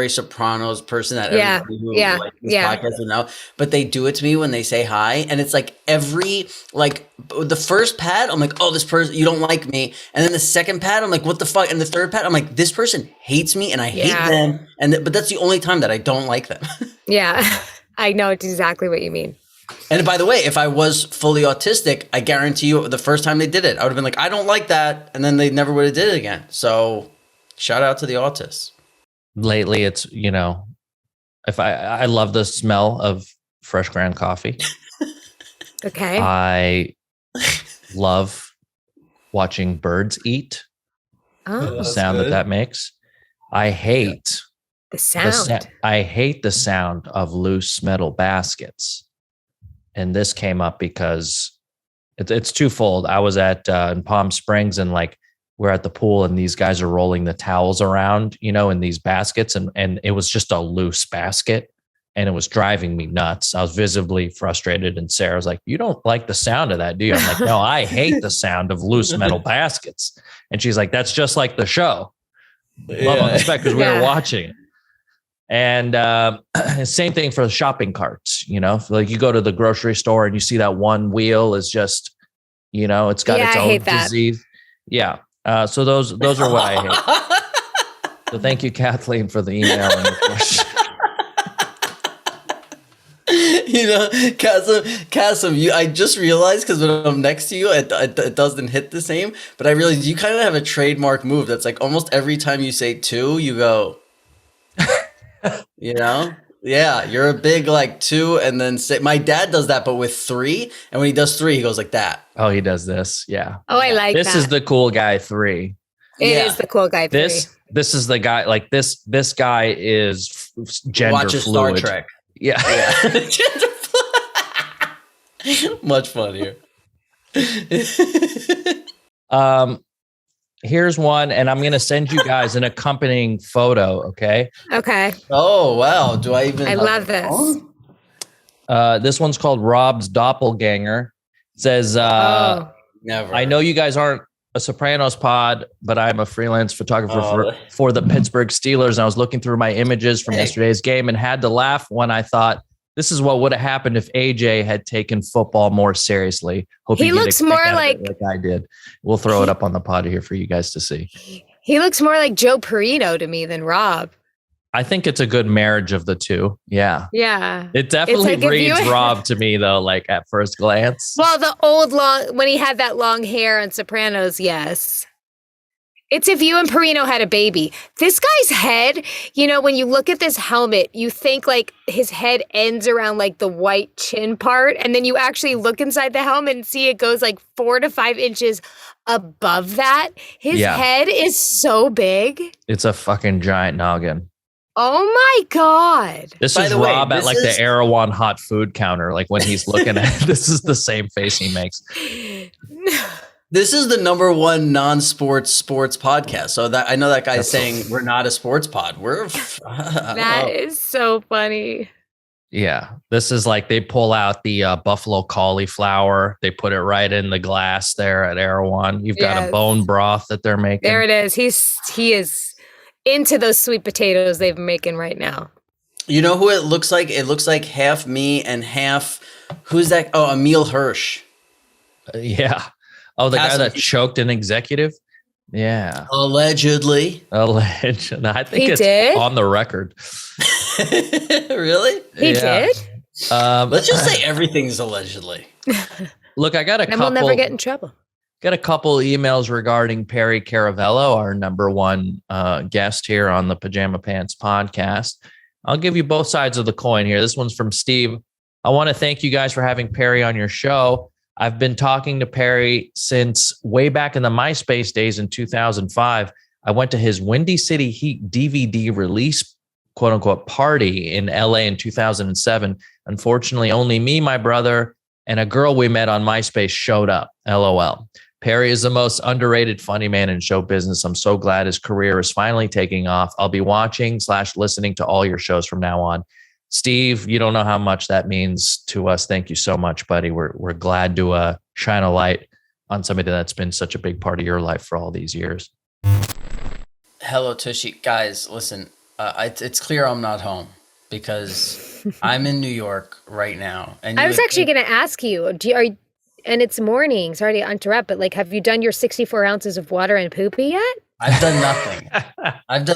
Sopranos person that everybody who like this podcast would know. But they do it to me when they say hi. And it's like the first pat, I'm like, oh, this person, you don't like me. And then the second pat, I'm like, what the fuck? And the third pat, I'm like, this person hates me and I hate them. But that's the only time that I don't like them. Yeah, I know exactly what you mean. And by the way, if I was fully autistic, I guarantee you the first time they did it, I would have been like, I don't like that. And then they never would have did it again. So shout out to the autists. Lately, it's, if I love the smell of fresh ground coffee. Okay. I love watching birds eat. Oh, the sound that makes. I hate the sound. I hate the sound of loose metal baskets. And this came up because it's twofold. I was at in Palm Springs, and we're at the pool, and these guys are rolling the towels around, in these baskets, and it was just a loose basket, and it was driving me nuts. I was visibly frustrated, and Sarah was like, "You don't like the sound of that, do you?" I'm like, "No, I hate the sound of loose metal baskets." And she's like, "That's just like the show, Love on the Spec, because we were watching it." And same thing for the shopping carts, like you go to the grocery store and you see that one wheel is just, it's got its own disease. Yeah. So those are what I hate. So thank you, Kathleen, for the email and the question. Kasim, I just realized because when I'm next to you, it doesn't hit the same. But I realized you kind of have a trademark move that's like almost every time you say two, you go. Yeah, you're a big like two, and then say. My dad does that, but with three, and when he does three, he goes like that. Oh, he does this. Yeah. Oh, I like this that. is the cool guy 3. It is the cool guy 3. This is the guy. Like this guy is gender Watches fluid. Star Trek. Yeah. Much funnier. Here's one, and I'm going to send you guys an accompanying photo. Okay. Okay. Oh, wow. I love this. This one's called Rob's Doppelganger. It says, never. I know you guys aren't a Sopranos pod, but I'm a freelance photographer for the Pittsburgh Steelers. And I was looking through my images from yesterday's game and had to laugh when I thought, this is what would have happened if AJ had taken football more seriously. Hope he looks more like I did. We'll throw it up on the pod here for you guys to see. He looks more like Joe Perino to me than Rob. I think it's a good marriage of the two. Yeah. Yeah. It definitely reads Rob to me though, like at first glance. Well, when he had that long hair on Sopranos, yes. It's if you and Perino had a baby. This guy's head, when you look at this helmet, you think like his head ends around like the white chin part. And then you actually look inside the helmet and see it goes like 4 to 5 inches above that. His head is so big. It's a fucking giant noggin. Oh my God. This is Rob at like the Erewhon hot food counter. Like when he's looking at this is the same face he makes. This is the number 1 non-sports podcast. So that I know that guy's saying we're not a sports pod. That is so funny. Yeah. This is like they pull out the buffalo cauliflower. They put it right in the glass there at Erewhon. You've got a bone broth that they're making. There it is. He is into those sweet potatoes they've been making right now. You know who it looks like? It looks like half me and half, who's that? Oh, Emil Hirsch. Yeah. Oh, the guy that choked an executive? Yeah. Allegedly. I think it's on the record. Really? He did? Let's just say everything's allegedly. Look, I got a couple. We'll never get in trouble. Got a couple emails regarding Perry Caravello, our number 1 guest here on the Pajama Pants podcast. I'll give you both sides of the coin here. This one's from Steve. I want to thank you guys for having Perry on your show. I've been talking to Perry since way back in the MySpace days in 2005. I went to his Windy City Heat DVD release, quote unquote, party in LA in 2007. Unfortunately, only me, my brother, and a girl we met on MySpace showed up. LOL. Perry is the most underrated funny man in show business. I'm so glad his career is finally taking off. I'll be watching/listening to all your shows from now on. Steve, you don't know how much that means to us. Thank you so much, buddy. We're glad to shine a light on somebody that's been such a big part of your life for all these years. Hello, Tushy. Guys, listen, it's clear I'm not home because I'm in New York right now. And I was actually going to ask you, and it's morning, sorry to interrupt, but like, have you done your 64 ounces of water and poopy yet? I've done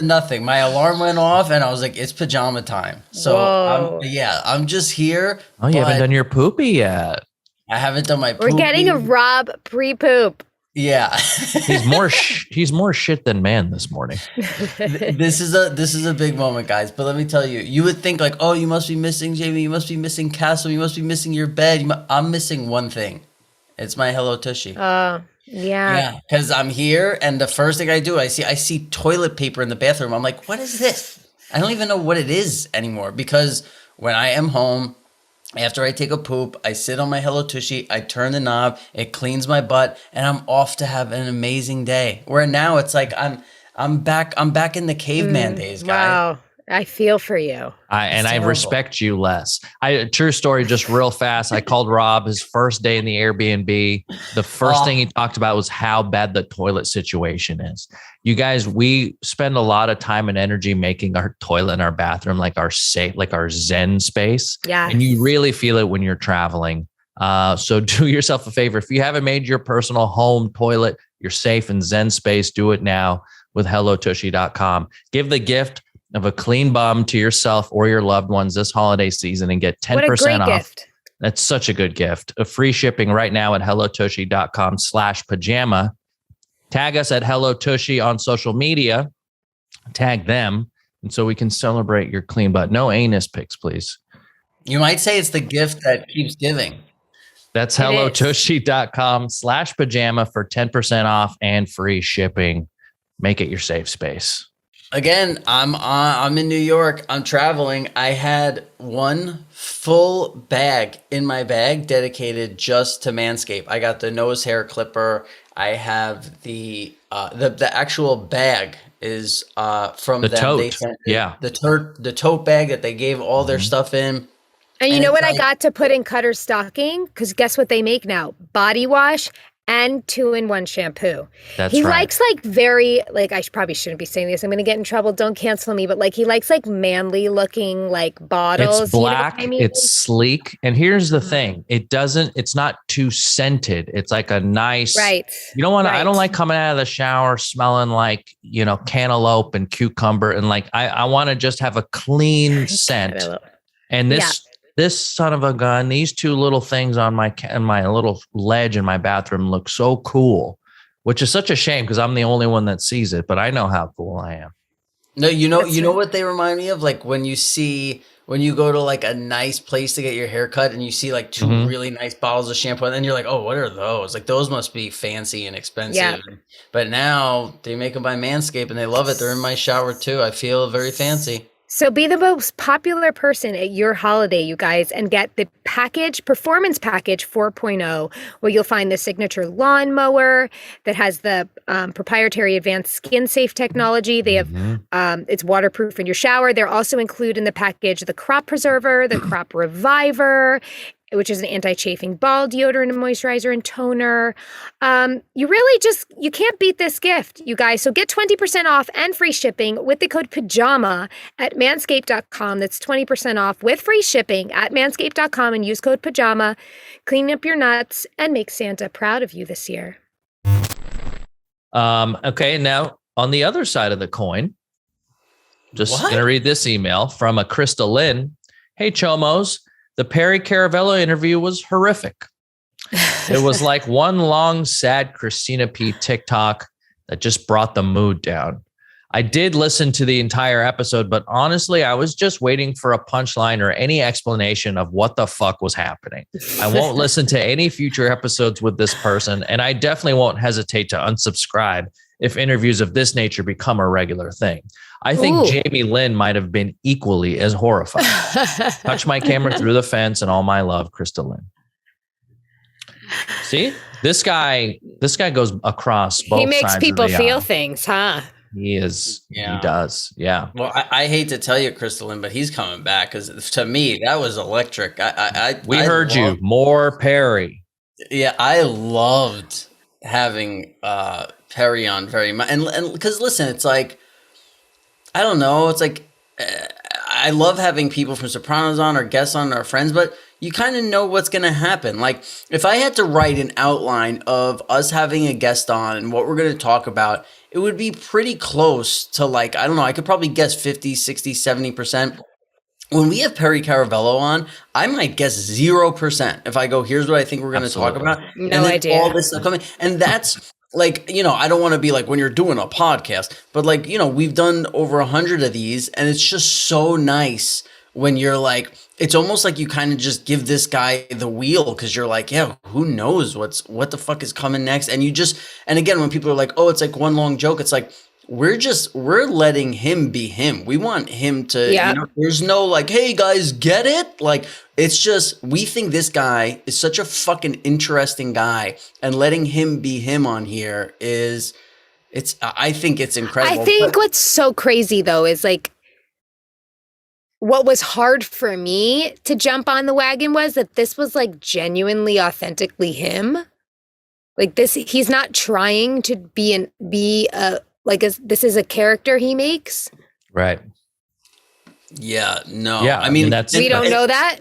nothing. My alarm went off and I was like, it's pajama time. So I'm just here. Oh, you haven't done your poopy yet. I haven't done my poopy. We're getting a Rob pre-poop. Yeah. he's more shit than man this morning. This is a big moment, guys. But let me tell you, you would think like, oh, you must be missing Jamie. You must be missing Castle. You must be missing your bed. I'm missing one thing. It's my Hello Tushy. Yeah, because I'm here, and the first thing I do, I see toilet paper in the bathroom. I'm like, what is this? I don't even know what it is anymore. Because when I am home, after I take a poop, I sit on my Hello Tushy, I turn the knob, it cleans my butt, and I'm off to have an amazing day. Where now it's like I'm back in the caveman days, guy. Wow. I feel for you. I respect you less. True story, just real fast. I called Rob his first day in the Airbnb. The first thing he talked about was how bad the toilet situation is. You guys, we spend a lot of time and energy making our toilet in our bathroom like our safe, like our Zen space. Yeah. And you really feel it when you're traveling. So do yourself a favor. If you haven't made your personal home toilet your safe and Zen space, do it now. with hellotushy.com. Give the gift of a clean bum to yourself or your loved ones this holiday season and get 10% What a great off. gift. That's such a good gift. A free shipping right now at hellotushy.com/pajama. Tag us at hellotushy on social media. Tag them. And so we can celebrate your clean butt. No anus pics, please. You might say it's the gift that keeps giving. That's hellotushy.com/pajama for 10% off and free shipping. Make it your safe space. Again, I'm in New York. I'm traveling. I had one full bag in my bag dedicated just to Manscaped. I got the nose hair clipper. I have the actual bag is from the them. tote. They sent the tote bag that they gave all their stuff in. And you know what I got to put in Cutter's stocking? Because guess what they make now? Body wash and 2-in-1 shampoo. He likes very, I probably shouldn't be saying this. I'm going to get in trouble. Don't cancel me. But he likes manly looking bottles. It's black. You know what I mean? It's sleek. And here's the thing. It's not too scented. It's like a nice, right. You don't want to, I don't like coming out of the shower smelling cantaloupe and cucumber. And I want to just have a clean scent. And this son of a gun, these two little things on my little ledge in my bathroom look so cool, which is such a shame because I'm the only one that sees it, but I know how cool I am. No, you know what they remind me of? When you go to a nice place to get your hair cut and you see two really nice bottles of shampoo and then you're like, oh, what are those? Those must be fancy and expensive. Yeah. But now they make them by Manscaped and they love it. They're in my shower too. I feel very fancy. So be the most popular person at your holiday, you guys, and get the Performance Package 4.0, where you'll find the signature lawnmower that has the proprietary advanced skin-safe technology. They have it's waterproof in your shower. They're also include in the package the Crop Preserver, the Crop Reviver, which is an anti-chafing ball deodorant and moisturizer and toner. You can't beat this gift, you guys. So get 20% off and free shipping with the code PAJAMA at manscaped.com. That's 20% off with free shipping at manscaped.com and use code PAJAMA. Clean up your nuts and make Santa proud of you this year. Okay, now on the other side of the coin, just going to read this email from a Crystal Lynn. Hey, Chomos. The Perry Caravello interview was horrific. It was like one long, sad Christina P. TikTok that just brought the mood down. I did listen to the entire episode, but honestly, I was just waiting for a punchline or any explanation of what the fuck was happening. I won't listen to any future episodes with this person, and I definitely won't hesitate to unsubscribe if interviews of this nature become a regular thing. I think Jamie-Lynn might have been equally as horrified. Touch my camera through the fence and all my love, Crystal Lynn. See, this guy goes across both sides. He makes people feel things, huh? He is. Yeah. He does. Yeah. Well, I hate to tell you, Crystal Lynn, but he's coming back because to me, that was electric. We heard you. More Perry. Yeah, I loved having Perry on very much. And because listen, it's I don't know. It's I love having people from Sopranos on or guests on or friends, but you kind of know what's going to happen. If I had to write an outline of us having a guest on and what we're going to talk about, it would be pretty close to I don't know, I could probably guess 50, 60, 70%. When we have Perry Caravello on, I might guess 0%. If I go, here's what I think we're going to talk about. No idea. All this stuff coming. And that's I don't want to be when you're doing a podcast, but we've done over 100 of these and it's just so nice when you're it's almost like you kind of just give this guy the wheel because you're yeah, who knows what the fuck is coming next. And and again, when people are oh, it's one long joke, it's we're letting him be him. We want him to, there's no hey guys, get it? It's just, we think this guy is such a fucking interesting guy and letting him be him on here I think it's incredible. I think what's so crazy though is what was hard for me to jump on the wagon was that this was genuinely, authentically him. He's not trying to this is a character he makes. Right. Yeah. No. Yeah. I mean, that's we don't know that.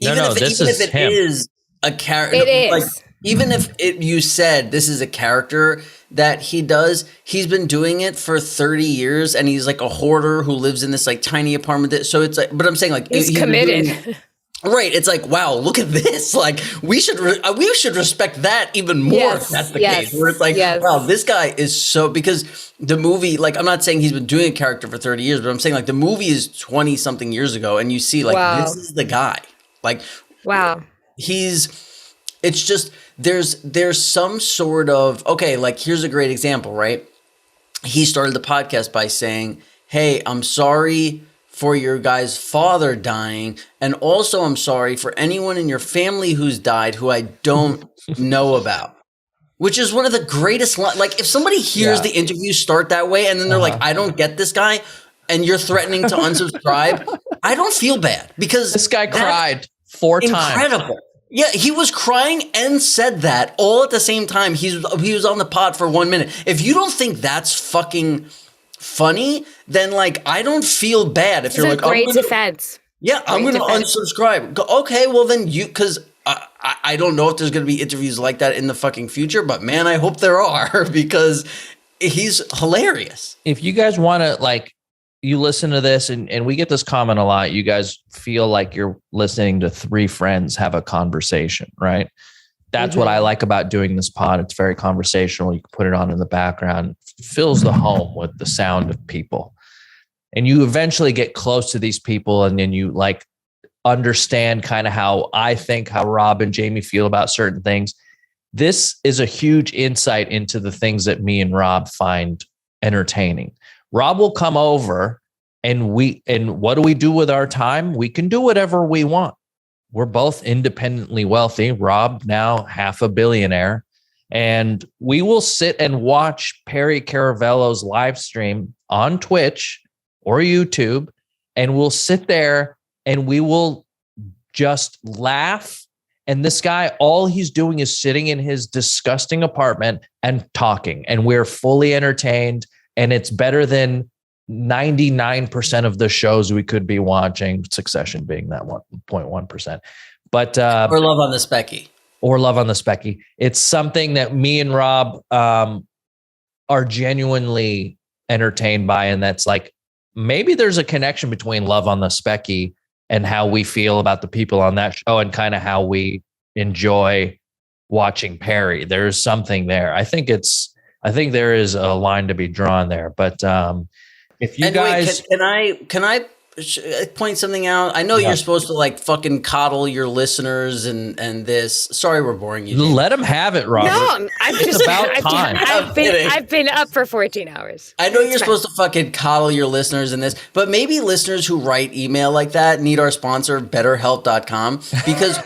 This is him. Is a character. It is. even if you said this is a character that he does, he's been doing it for 30 years and he's like a hoarder who lives in this like tiny apartment. So it's like, but I'm saying like He's committed. Right. It's like, wow, look at this. Like we should respect that even more if that's the case. Where it's like, wow, this guy is so, because the movie, like, I'm not saying he's been doing a character for 30 years, but I'm saying like the movie is 20 something years ago. And you see like, this is the guy. Like, wow. It's just, there's some sort of, okay, like here's a great example, right? He started the podcast by saying, hey, I'm sorry for your guy's father dying. And also I'm sorry for anyone in your family who's died who I don't know about. Which is one of the greatest, like if somebody hears the interview start that way and then they're like, I don't get this guy, and you're threatening to unsubscribe, I don't feel bad because this guy cried 4 times. Incredible. Yeah, he was crying and said that all at the same time. He was on the pod for 1 minute. If you don't think that's fucking funny, then like I don't feel bad if you're like, great defense. Yeah, I'm going to unsubscribe. Okay, well then because I don't know if there's going to be interviews like that in the fucking future, but man, I hope there are because he's hilarious. If you guys want to like, you listen to this and we get this comment a lot. You guys feel like you're listening to 3 friends have a conversation, right? That's what I like about doing this pod. It's very conversational. You can put it on in the background. It fills the home with the sound of people. And you eventually get close to these people and then you like understand kind of how I think, how Rob and Jamie feel about certain things. This is a huge insight into the things that me and Rob find entertaining. Rob will come over and what do we do with our time? We can do whatever we want. We're both independently wealthy. Rob now half a billionaire, and we will sit and watch Perry Caravello's live stream on Twitch or YouTube. And we'll sit there and we will just laugh. And this guy, all he's doing is sitting in his disgusting apartment and talking, and we're fully entertained. And it's better than 99% of the shows we could be watching, Succession being that 1.1%. But or Love on the Specky. Or Love on the Specky. It's something that me and Rob are genuinely entertained by. And that's like, maybe there's a connection between Love on the Specky and how we feel about the people on that show and kind of how we enjoy watching Perry. There's something there. I think there is a line to be drawn there, but if you guys, wait, can I point something out? I know you're supposed to like fucking coddle your listeners and this. Sorry, we're boring you. Let them have it, Robert. No, it's about time. I've been up for 14 hours. I know you're supposed to fucking coddle your listeners in this, but maybe listeners who write email like that need our sponsor, BetterHelp.com, because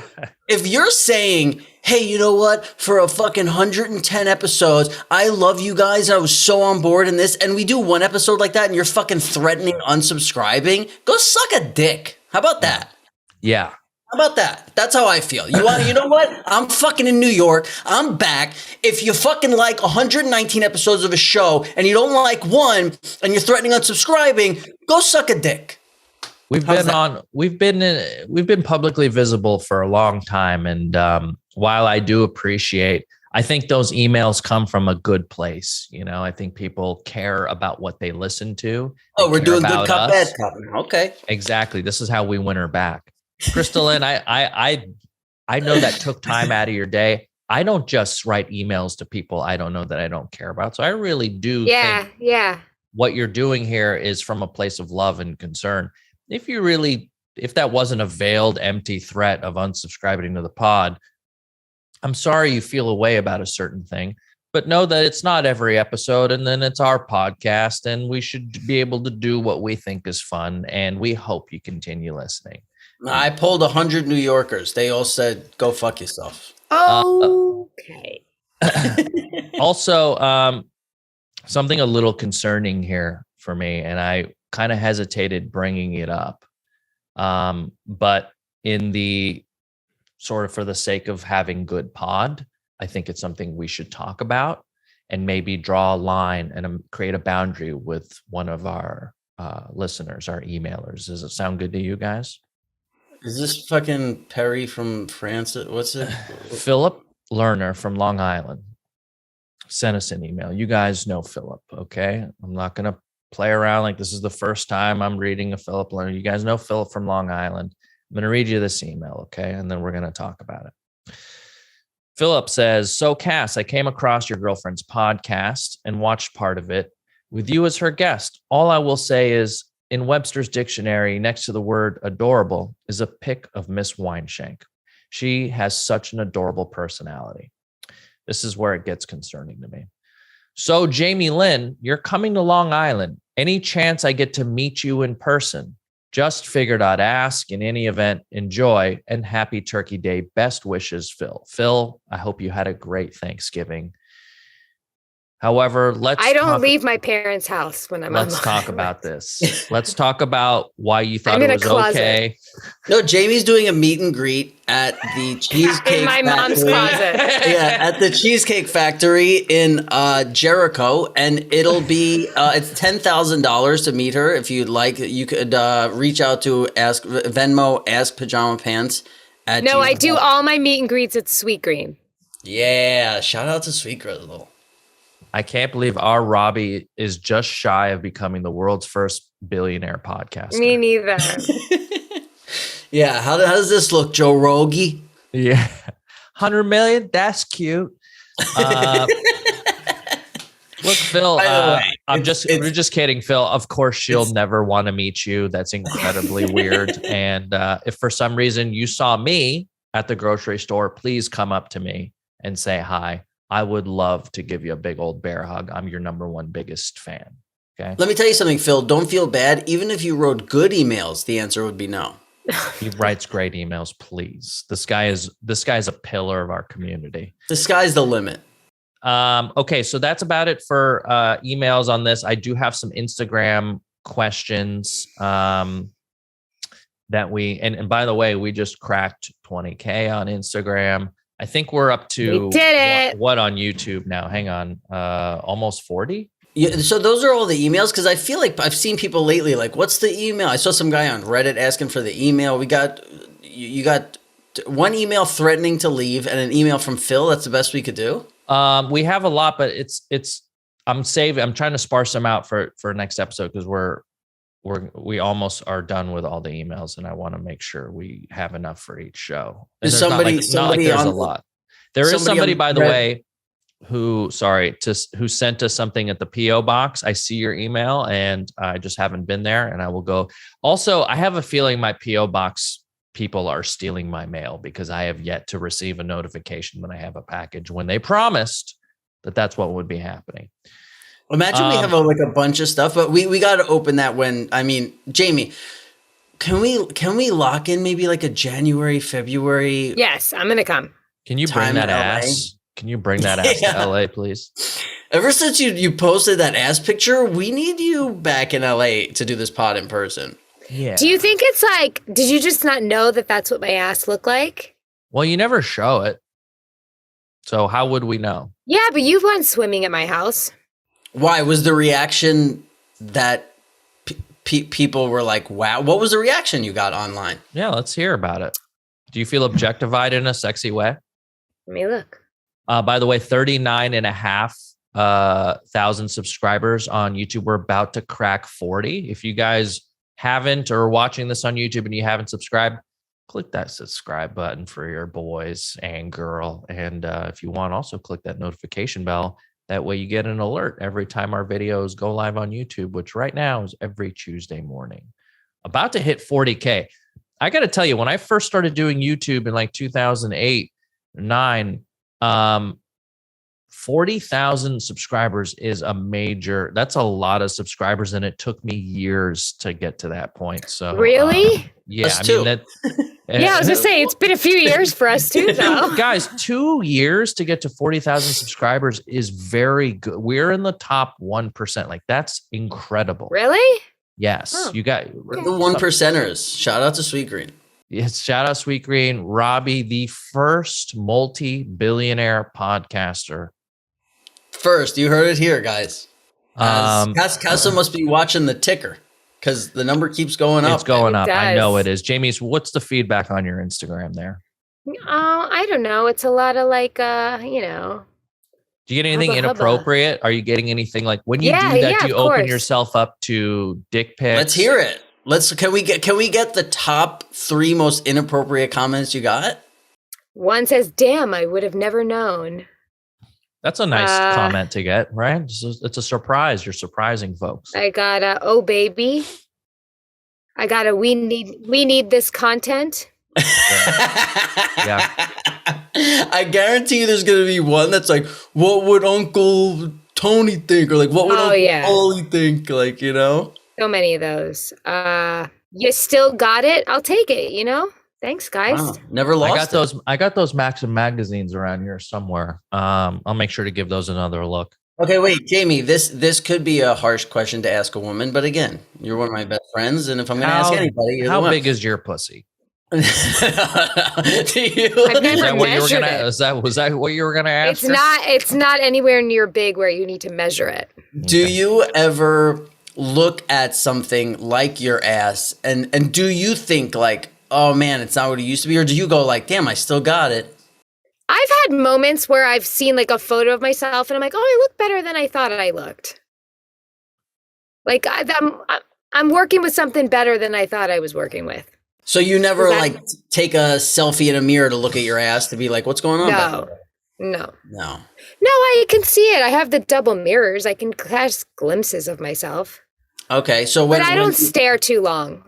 if you're saying, hey, you know what? For a fucking 110 episodes, I love you guys. I was so on board in this. And we do one episode like that and you're fucking threatening unsubscribing. Go suck a dick. How about that? Yeah. How about that? That's how I feel. You know what? I'm fucking in New York. I'm back. If you fucking like 119 episodes of a show and you don't like one and you're threatening unsubscribing, go suck a dick. We've been publicly visible for a long time. And while I do appreciate, I think those emails come from a good place. You know, I think people care about what they listen to. Oh, we're doing good cop, bad cop. Okay. Exactly. This is how we win her back. Crystalline, I know that took time out of your day. I don't just write emails to people I don't know that I don't care about. So I really do think what you're doing here is from a place of love and concern. If that wasn't a veiled, empty threat of unsubscribing to the pod, I'm sorry you feel a way about a certain thing, but know that it's not every episode. And then it's our podcast and we should be able to do what we think is fun. And we hope you continue listening. I polled 100 New Yorkers. They all said, go fuck yourself. Okay. Also, something a little concerning here for me, and I kind of hesitated bringing it up. But in the sort of for the sake of having good pod, I think it's something we should talk about and maybe draw a line and create a boundary with one of our listeners, our emailers. Does it sound good to you guys? Is this fucking Perry from France? What's it? Philip learner from Long Island sent us an email. You guys know Philip, okay? I'm not going to play around like this is the first time I'm reading a Philip learner. You guys know Philip from Long Island. I'm going to read you this email, okay? And then we're going to talk about it. Philip says, so Cass, I came across your girlfriend's podcast and watched part of it with you as her guest. All I will say is in Webster's dictionary, next to the word adorable is a pic of Miss Wineshank. She has such an adorable personality. This is where it gets concerning to me. So Jamie-Lynn, you're coming to Long Island. Any chance I get to meet you in person? Just figured I'd ask. In any event, enjoy and happy Turkey Day. Best wishes, Phil. Phil, I hope you had a great Thanksgiving. However, I don't leave my parents' house when I'm on. Let's talk about this. Let's talk about why you thought it was okay. No, Jamie's doing a meet and greet at the Cheesecake in my mom's closet. Yeah, at the Cheesecake Factory in Jericho, and it'll be it's $10,000 to meet her. If you'd like, you could reach out to Venmo Ask Pajama Pants. No, I do all my meet and greets at Sweet Green. Yeah, shout out to Sweet Grizzle. I can't believe our Robbie is just shy of becoming the world's first billionaire podcaster. Me neither. Yeah, how does this look, Joe Rogie? Yeah, 100 million. That's cute. Look, Phil. We're just kidding, Phil. Of course, she'll never want to meet you. That's incredibly weird. And if for some reason you saw me at the grocery store, please come up to me and say hi. I would love to give you a big old bear hug. I'm your number one biggest fan. Okay. Let me tell you something, Phil. Don't feel bad. Even if you wrote good emails, the answer would be no. He writes great emails, please. This guy is a pillar of our community. The sky's the limit. Okay, so that's about it for emails on this. I do have some Instagram questions that and by the way, we just cracked 20K on Instagram. I think we're up to what on YouTube now? Hang on, almost 40. Yeah, so those are all the emails because I feel like I've seen people lately like, what's the email? I saw some guy on Reddit asking for the email. You got one email threatening to leave and an email from Phil. That's the best we could do. We have a lot, but I'm trying to sparse them out for next episode because we almost are done with all the emails, and I want to make sure we have enough for each show. There's somebody there's a lot. There is somebody, by the way, who sent us something at the PO box. I see your email, and I just haven't been there, and I will go. Also, I have a feeling my PO box people are stealing my mail because I have yet to receive a notification when I have a package when they promised that that's what would be happening. Imagine we have a bunch of stuff, but we got to open that Jamie, can we lock in maybe like a January, February? Yes, I'm going to come. Can you bring that ass? Can you bring that ass to LA, please? Ever since you posted that ass picture, we need you back in LA to do this pod in person. Yeah. Do you think it's like, did you just not know that that's what my ass looked like? Well, you never show it. So how would we know? Yeah, but you've gone swimming at my house. Why was the reaction that people were like, wow? What was the reaction you got online? Yeah, let's hear about it. Do you feel objectified in a sexy way? Let me look. By the way, 39,500 subscribers on YouTube. We're about to crack 40. If you guys haven't or are watching this on YouTube and you haven't subscribed, click that subscribe button for your boys and girl. And if you want, also click that notification bell. That way you get an alert every time our videos go live on YouTube, which right now is every Tuesday morning. About to hit 40K. I got to tell you, when I first started doing YouTube in like 2008, 9, 40,000 subscribers is that's a lot of subscribers. And it took me years to get to that point. So really? Yeah. Us too. Yeah, I was going to say, it's been a few years for us too, though. Guys, 2 years to get to 40,000 subscribers is very good. We're in the top 1%. Like, that's incredible. Really? Yes. Oh. You got We're the 1%ers. Shout out to Sweet Green. Yes, shout out Sweet Green. Robbie, the first multi-billionaire podcaster. First, you heard it here, guys. Casa must be watching the ticker because the number keeps going up. It's going up. It I know does. it is. Jamie, what's the feedback on your Instagram there? Oh, I don't know. It's a lot of like, Do you get anything hubba hubba. inappropriate? Are you getting anything like when you Yeah, do that? yeah, Do you of open course. yourself up to dick pics? Let's hear it. Can we get the top 3 most inappropriate comments you got? One says, "Damn, I would have never known." That's a nice comment to get, right? It's a surprise. You're surprising folks. I got a, "Oh baby." I got a, we need this content." Yeah. I guarantee you there's going to be one that's like, what would Uncle Tony think? Or like, what would Uncle Ollie think? Like, you know? So many of those. You still got it? I'll take it, Thanks, guys. Wow, never lost it. I got those Maxim magazines around here somewhere. I'll make sure to give those another look. Okay, wait, Jamie, this could be a harsh question to ask a woman, but again, you're one of my best friends, and if I'm going to ask anybody, you're how big is your pussy? I've never measured it. Was that what you were going to ask? It's not anywhere near big where you need to measure it. Do you ever look at something like your ass and do you think like, oh man, it's not what it used to be? Or do you go like, damn, I still got it? I've had moments where I've seen like a photo of myself and I'm like, oh, I look better than I thought I looked. Like I'm working with something better than I thought I was working with. So you never like take a selfie in a mirror to look at your ass to be like, what's going on? No, I can see it. I have the double mirrors. I can catch glimpses of myself. Okay, so but I don't stare too long.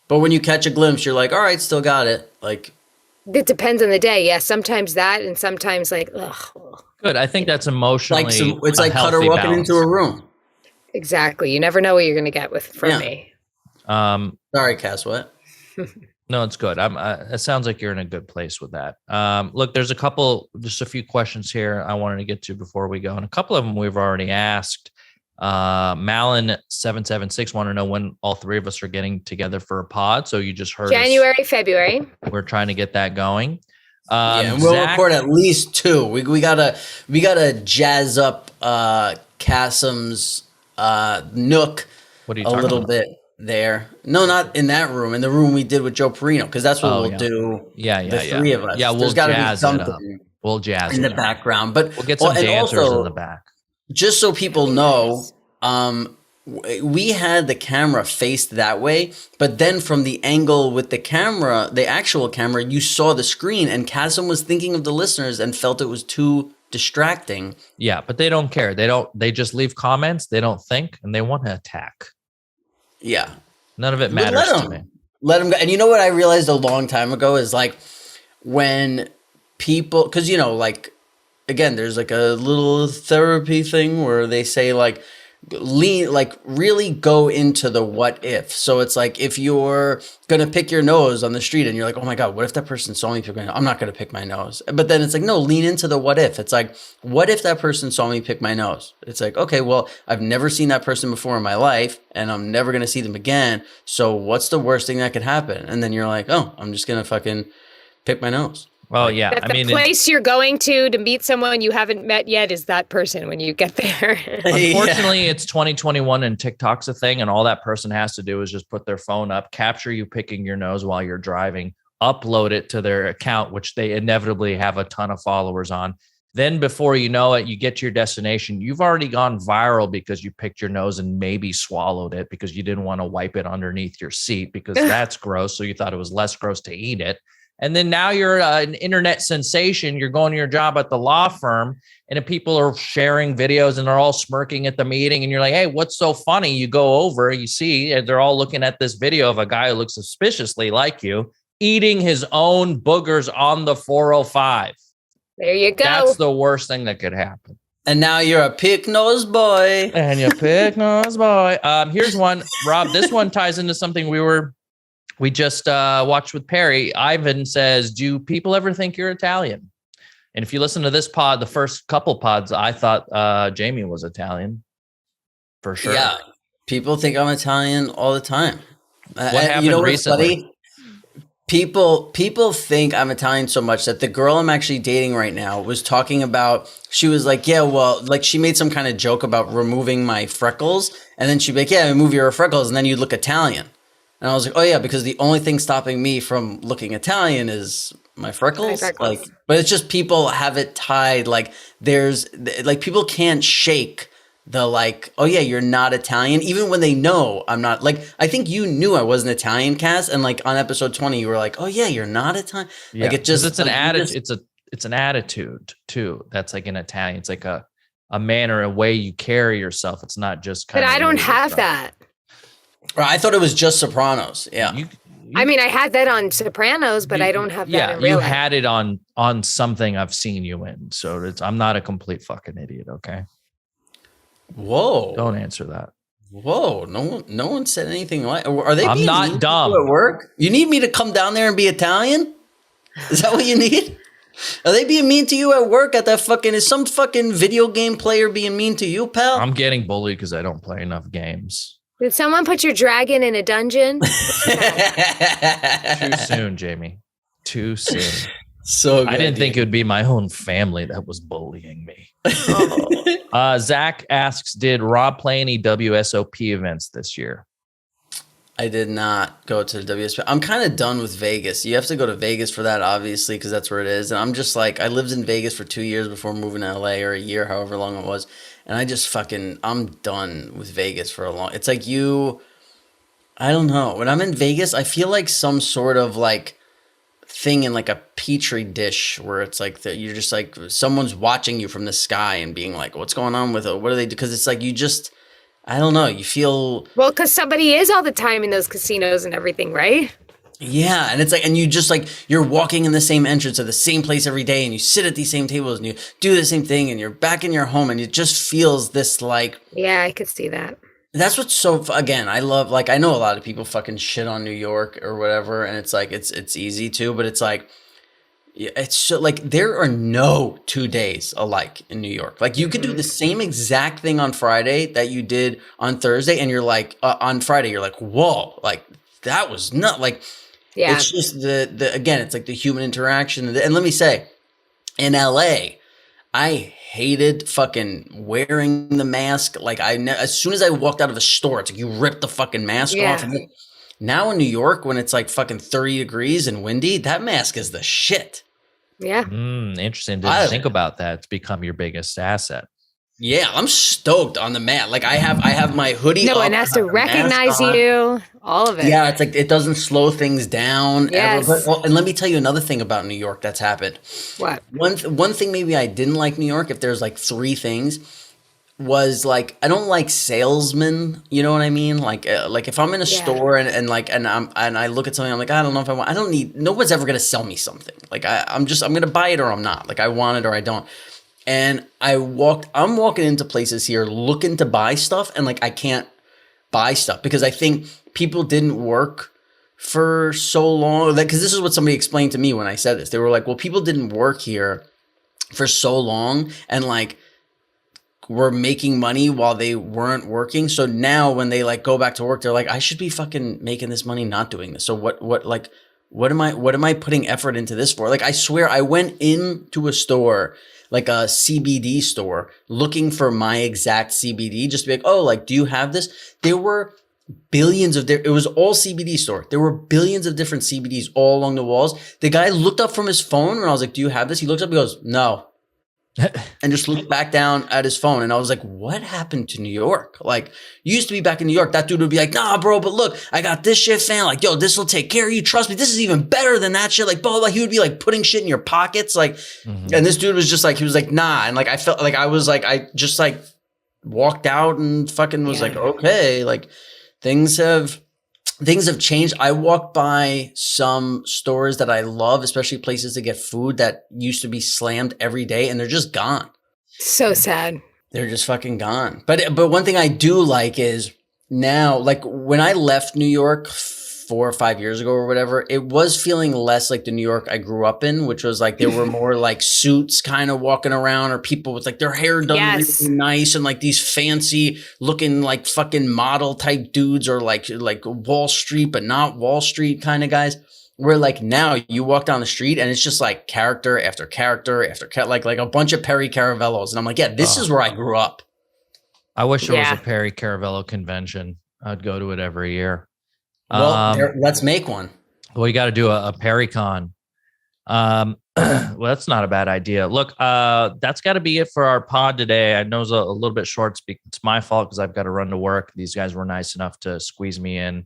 But when you catch a glimpse, you're like, all right, still got it. Like, it depends on the day. Yeah, sometimes that, and sometimes like, ugh. Good. I think that's emotionally. It's like Cutter walking into a room. Exactly. You never know what you're going to get from me. Sorry, Cass. What? No, it's good. It sounds like you're in a good place with that. Look, there's just a few questions here I wanted to get to before we go, and a couple of them we've already asked. Malin776 want to know when all 3 of us are getting together for a pod. So you just heard January, February. We're trying to get that going. We'll record at least 2. We gotta jazz up Kassem's nook a little bit there. No, not in that room. In the room we did with Joe Perino, because that's what we'll do. The 3 of us. Yeah, there's got to be something. We'll jazz in the background, but we'll get some dancers also, in the back. Just so people know, we had the camera faced that way, but then from the angle with the camera, the actual camera, you saw the screen, and Kassem was thinking of the listeners and felt it was too distracting. Yeah, but they don't care. They just leave comments. They don't think, and they want to attack. Yeah. None of it matters to me. Let them go. And you know what I realized a long time ago is like when people, because, like, again, there's like a little therapy thing where they say like, really go into the what if. So it's like if you're gonna pick your nose on the street and you're like, oh my God, what if that person saw me pick my nose? I'm not gonna pick my nose. But then it's like, no, lean into the what if. It's like, what if that person saw me pick my nose? It's like, okay, well, I've never seen that person before in my life and I'm never gonna see them again. So what's the worst thing that could happen? And then you're like, oh, I'm just gonna fucking pick my nose. Well, yeah. The place you're going to meet someone you haven't met yet is that person when you get there. Unfortunately, it's 2021 and TikTok's a thing, and all that person has to do is just put their phone up, capture you picking your nose while you're driving, upload it to their account, which they inevitably have a ton of followers on. Then before you know it, you get to your destination. You've already gone viral because you picked your nose and maybe swallowed it because you didn't want to wipe it underneath your seat because that's gross. So you thought it was less gross to eat it. And then now you're an internet sensation. You're going to your job at the law firm and if people are sharing videos and they're all smirking at the meeting and you're like, hey, what's so funny? You go over, you see, they're all looking at this video of a guy who looks suspiciously like you eating his own boogers on the 405. There you go. That's the worst thing that could happen. And now you're a pick nose boy. Here's one, Rob. This one ties into something we just watched with Perry. Ivan says, do people ever think you're Italian? And if you listen to this pod, the first couple pods, I thought Jamie was Italian for sure. Yeah. People think I'm Italian all the time. What happened recently? People think I'm Italian so much that the girl I'm actually dating right now was talking about, she was like, yeah, well, like she made some kind of joke about removing my freckles. And then she'd be like, yeah, remove your freckles. And then you'd look Italian. And I was like, oh yeah, because the only thing stopping me from looking Italian is my freckles. Like, but it's just people have it tied. Like there's like people can't shake the like, oh yeah, you're not Italian, even when they know I'm not. Like I think you knew I wasn't Italian, Cass, and like on episode 20, you were like, oh yeah, you're not Italian. Yeah. Like it just it's an attitude. It's an attitude too. That's like in Italian. It's like a manner, a way you carry yourself. It's not just kind but of. I don't have that. I thought it was just Sopranos. Yeah. I mean, I had that on Sopranos, but I don't have that in real life. You had it on something I've seen you in. So I'm not a complete fucking idiot, okay? Whoa. Don't answer that. Whoa. No one said anything like, are they I'm being not mean dumb. to you at work? You need me to come down there and be Italian? Is that what you need? Are they being mean to you at work at that fucking, is some fucking video game player being mean to you, pal? I'm getting bullied because I don't play enough games. Did someone put your dragon in a dungeon? Too soon, Jamie. Too soon. So good, I didn't think it would be my own family that was bullying me. Zach asks, did Rob play any WSOP events this year? I did not go to the WSP. I'm kind of done with Vegas. You have to go to Vegas for that, obviously, because that's where it is. And I'm just like, I lived in Vegas for 2 years before moving to LA, or a year, however long it was. And I just I'm done with Vegas for a long. It's like I don't know. When I'm in Vegas, I feel like some sort of like thing in like a petri dish where it's like that you're just like someone's watching you from the sky and being like, what's going on with it? What do they do? Because it's like I don't know. You feel because somebody is all the time in those casinos and everything, right? Yeah, and it's like, and you just like you're walking in the same entrance of the same place every day, and you sit at these same tables and you do the same thing, and you're back in your home, and it just feels this like. Yeah, I could see that. That's what's so again. I love like I know a lot of people fucking shit on New York or whatever, and it's like it's easy to, but it's like. Yeah, it's so like there are no 2 days alike in New York. Like you could do the same exact thing on Friday that you did on Thursday, and you're like on Friday you're like, whoa, like that was not like. Yeah, it's just the again, it's like the human interaction, and let me say, in LA, I hated fucking wearing the mask. Like as soon as I walked out of a store, it's like you rip the fucking mask off. And now in New York, when it's like fucking 30 degrees and windy, that mask is the shit. Yeah. Interesting. Didn't think about that. It's become your biggest asset. Yeah, I'm stoked on the mat. Like I have my hoodie. No one has to recognize you. All of it. Yeah, it's like it doesn't slow things down. Yes. Ever. And let me tell you another thing about New York that's happened. What? One thing maybe I didn't like New York, if there's like 3 things, was like I don't like salesmen. You know what I mean? Like if I'm in a store and I look at something, I'm like, I don't know if I want. I don't need. No one's ever gonna sell me something. Like I'm gonna buy it or I'm not. Like I want it or I don't. And I'm walking into places here looking to buy stuff, and like I can't buy stuff because I think people didn't work for so long. Because this is what somebody explained to me when I said this. They were like, well, people didn't work here for so long and like were making money while they weren't working. So now when they like go back to work, they're like, I should be fucking making this money not doing this. So what am I putting effort into this for? Like I swear I went into a store, like a CBD store, looking for my exact CBD just to be like, oh, like, do you have this? There were billions of it was all CBD store. There were billions of different CBDs all along the walls. The guy looked up from his phone and I was like, do you have this? He looks up and goes, no. And just looked back down at his phone. And I was like, what happened to New York? Like, you used to be back in New York. That dude would be like, nah, bro, but look, I got this shit, fam. Like, yo, this will take care of you. Trust me. This is even better than that shit. Like, blah, blah. He would be like putting shit in your pockets. Like, and this dude was just like, he was like, nah. And like, I felt like I was like, I just like walked out and fucking was like, okay, like things have changed. I walked by some stores that I love, especially places to get food that used to be slammed every day, and they're just gone. So sad. They're just fucking gone. But one thing I do like is now, like when I left New York 4 or 5 years ago or whatever, it was feeling less like the New York I grew up in, which was like there were more like suits kind of walking around, or people with like their hair done really nice and like these fancy looking like fucking model type dudes, or like Wall Street but not Wall Street kind of guys. Where like now you walk down the street and it's just like character after character after like a bunch of Perry Caravellos, and I'm like, yeah, this is where I grew up. I wish there was a Perry Caravello convention. I'd go to it every year. Well, let's make one. Well, you got to do a Pericon. Well, that's not a bad idea. Look, that's got to be it for our pod today. I know it's a little bit short. It's my fault because I've got to run to work. These guys were nice enough to squeeze me in.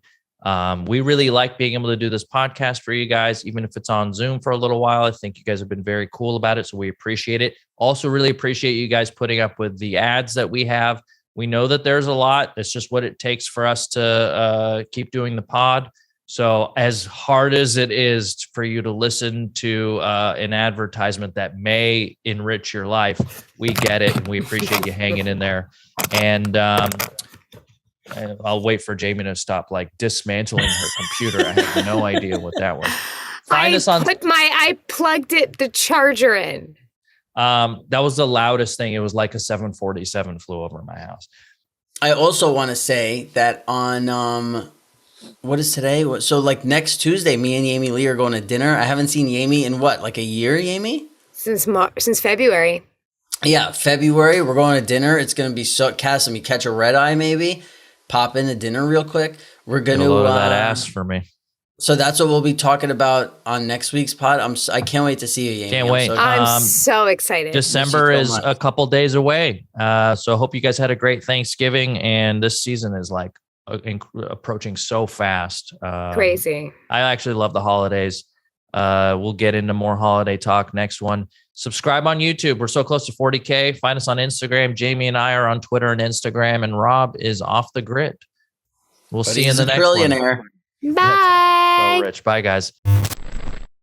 We really like being able to do this podcast for you guys, even if it's on Zoom for a little while. I think you guys have been very cool about it, so we appreciate it. Also, really appreciate you guys putting up with the ads that we have. We know that there's a lot. It's just what it takes for us to keep doing the pod. So as hard as it is for you to listen to an advertisement that may enrich your life, we get it, and we appreciate you hanging in there. And I'll wait for Jamie to stop like dismantling her computer. I have no idea what that was. I plugged the charger in. That was the loudest thing. It was like a 747 flew over my house. I also want to say that on what is today? So like next Tuesday, me and Jamie-Lee are going to dinner. I haven't seen Jamie in what, like a year, Jamie? Since February. Yeah, February. We're going to dinner. It's going to be so Cass, let me catch a red eye maybe. Pop into dinner real quick. We're going to that ass for me. So that's what we'll be talking about on next week's pod. I can't wait to see you, Jamie. Can't wait. I'm so excited. December is a couple days away. So I hope you guys had a great Thanksgiving, and this season is like approaching so fast. Crazy. I actually love the holidays. We'll get into more holiday talk next one. Subscribe on YouTube. We're so close to 40K. Find us on Instagram. Jamie and I are on Twitter and Instagram, and Rob is off the grid. We'll see you in the next one. Billionaire. Bye. So rich. Bye, guys.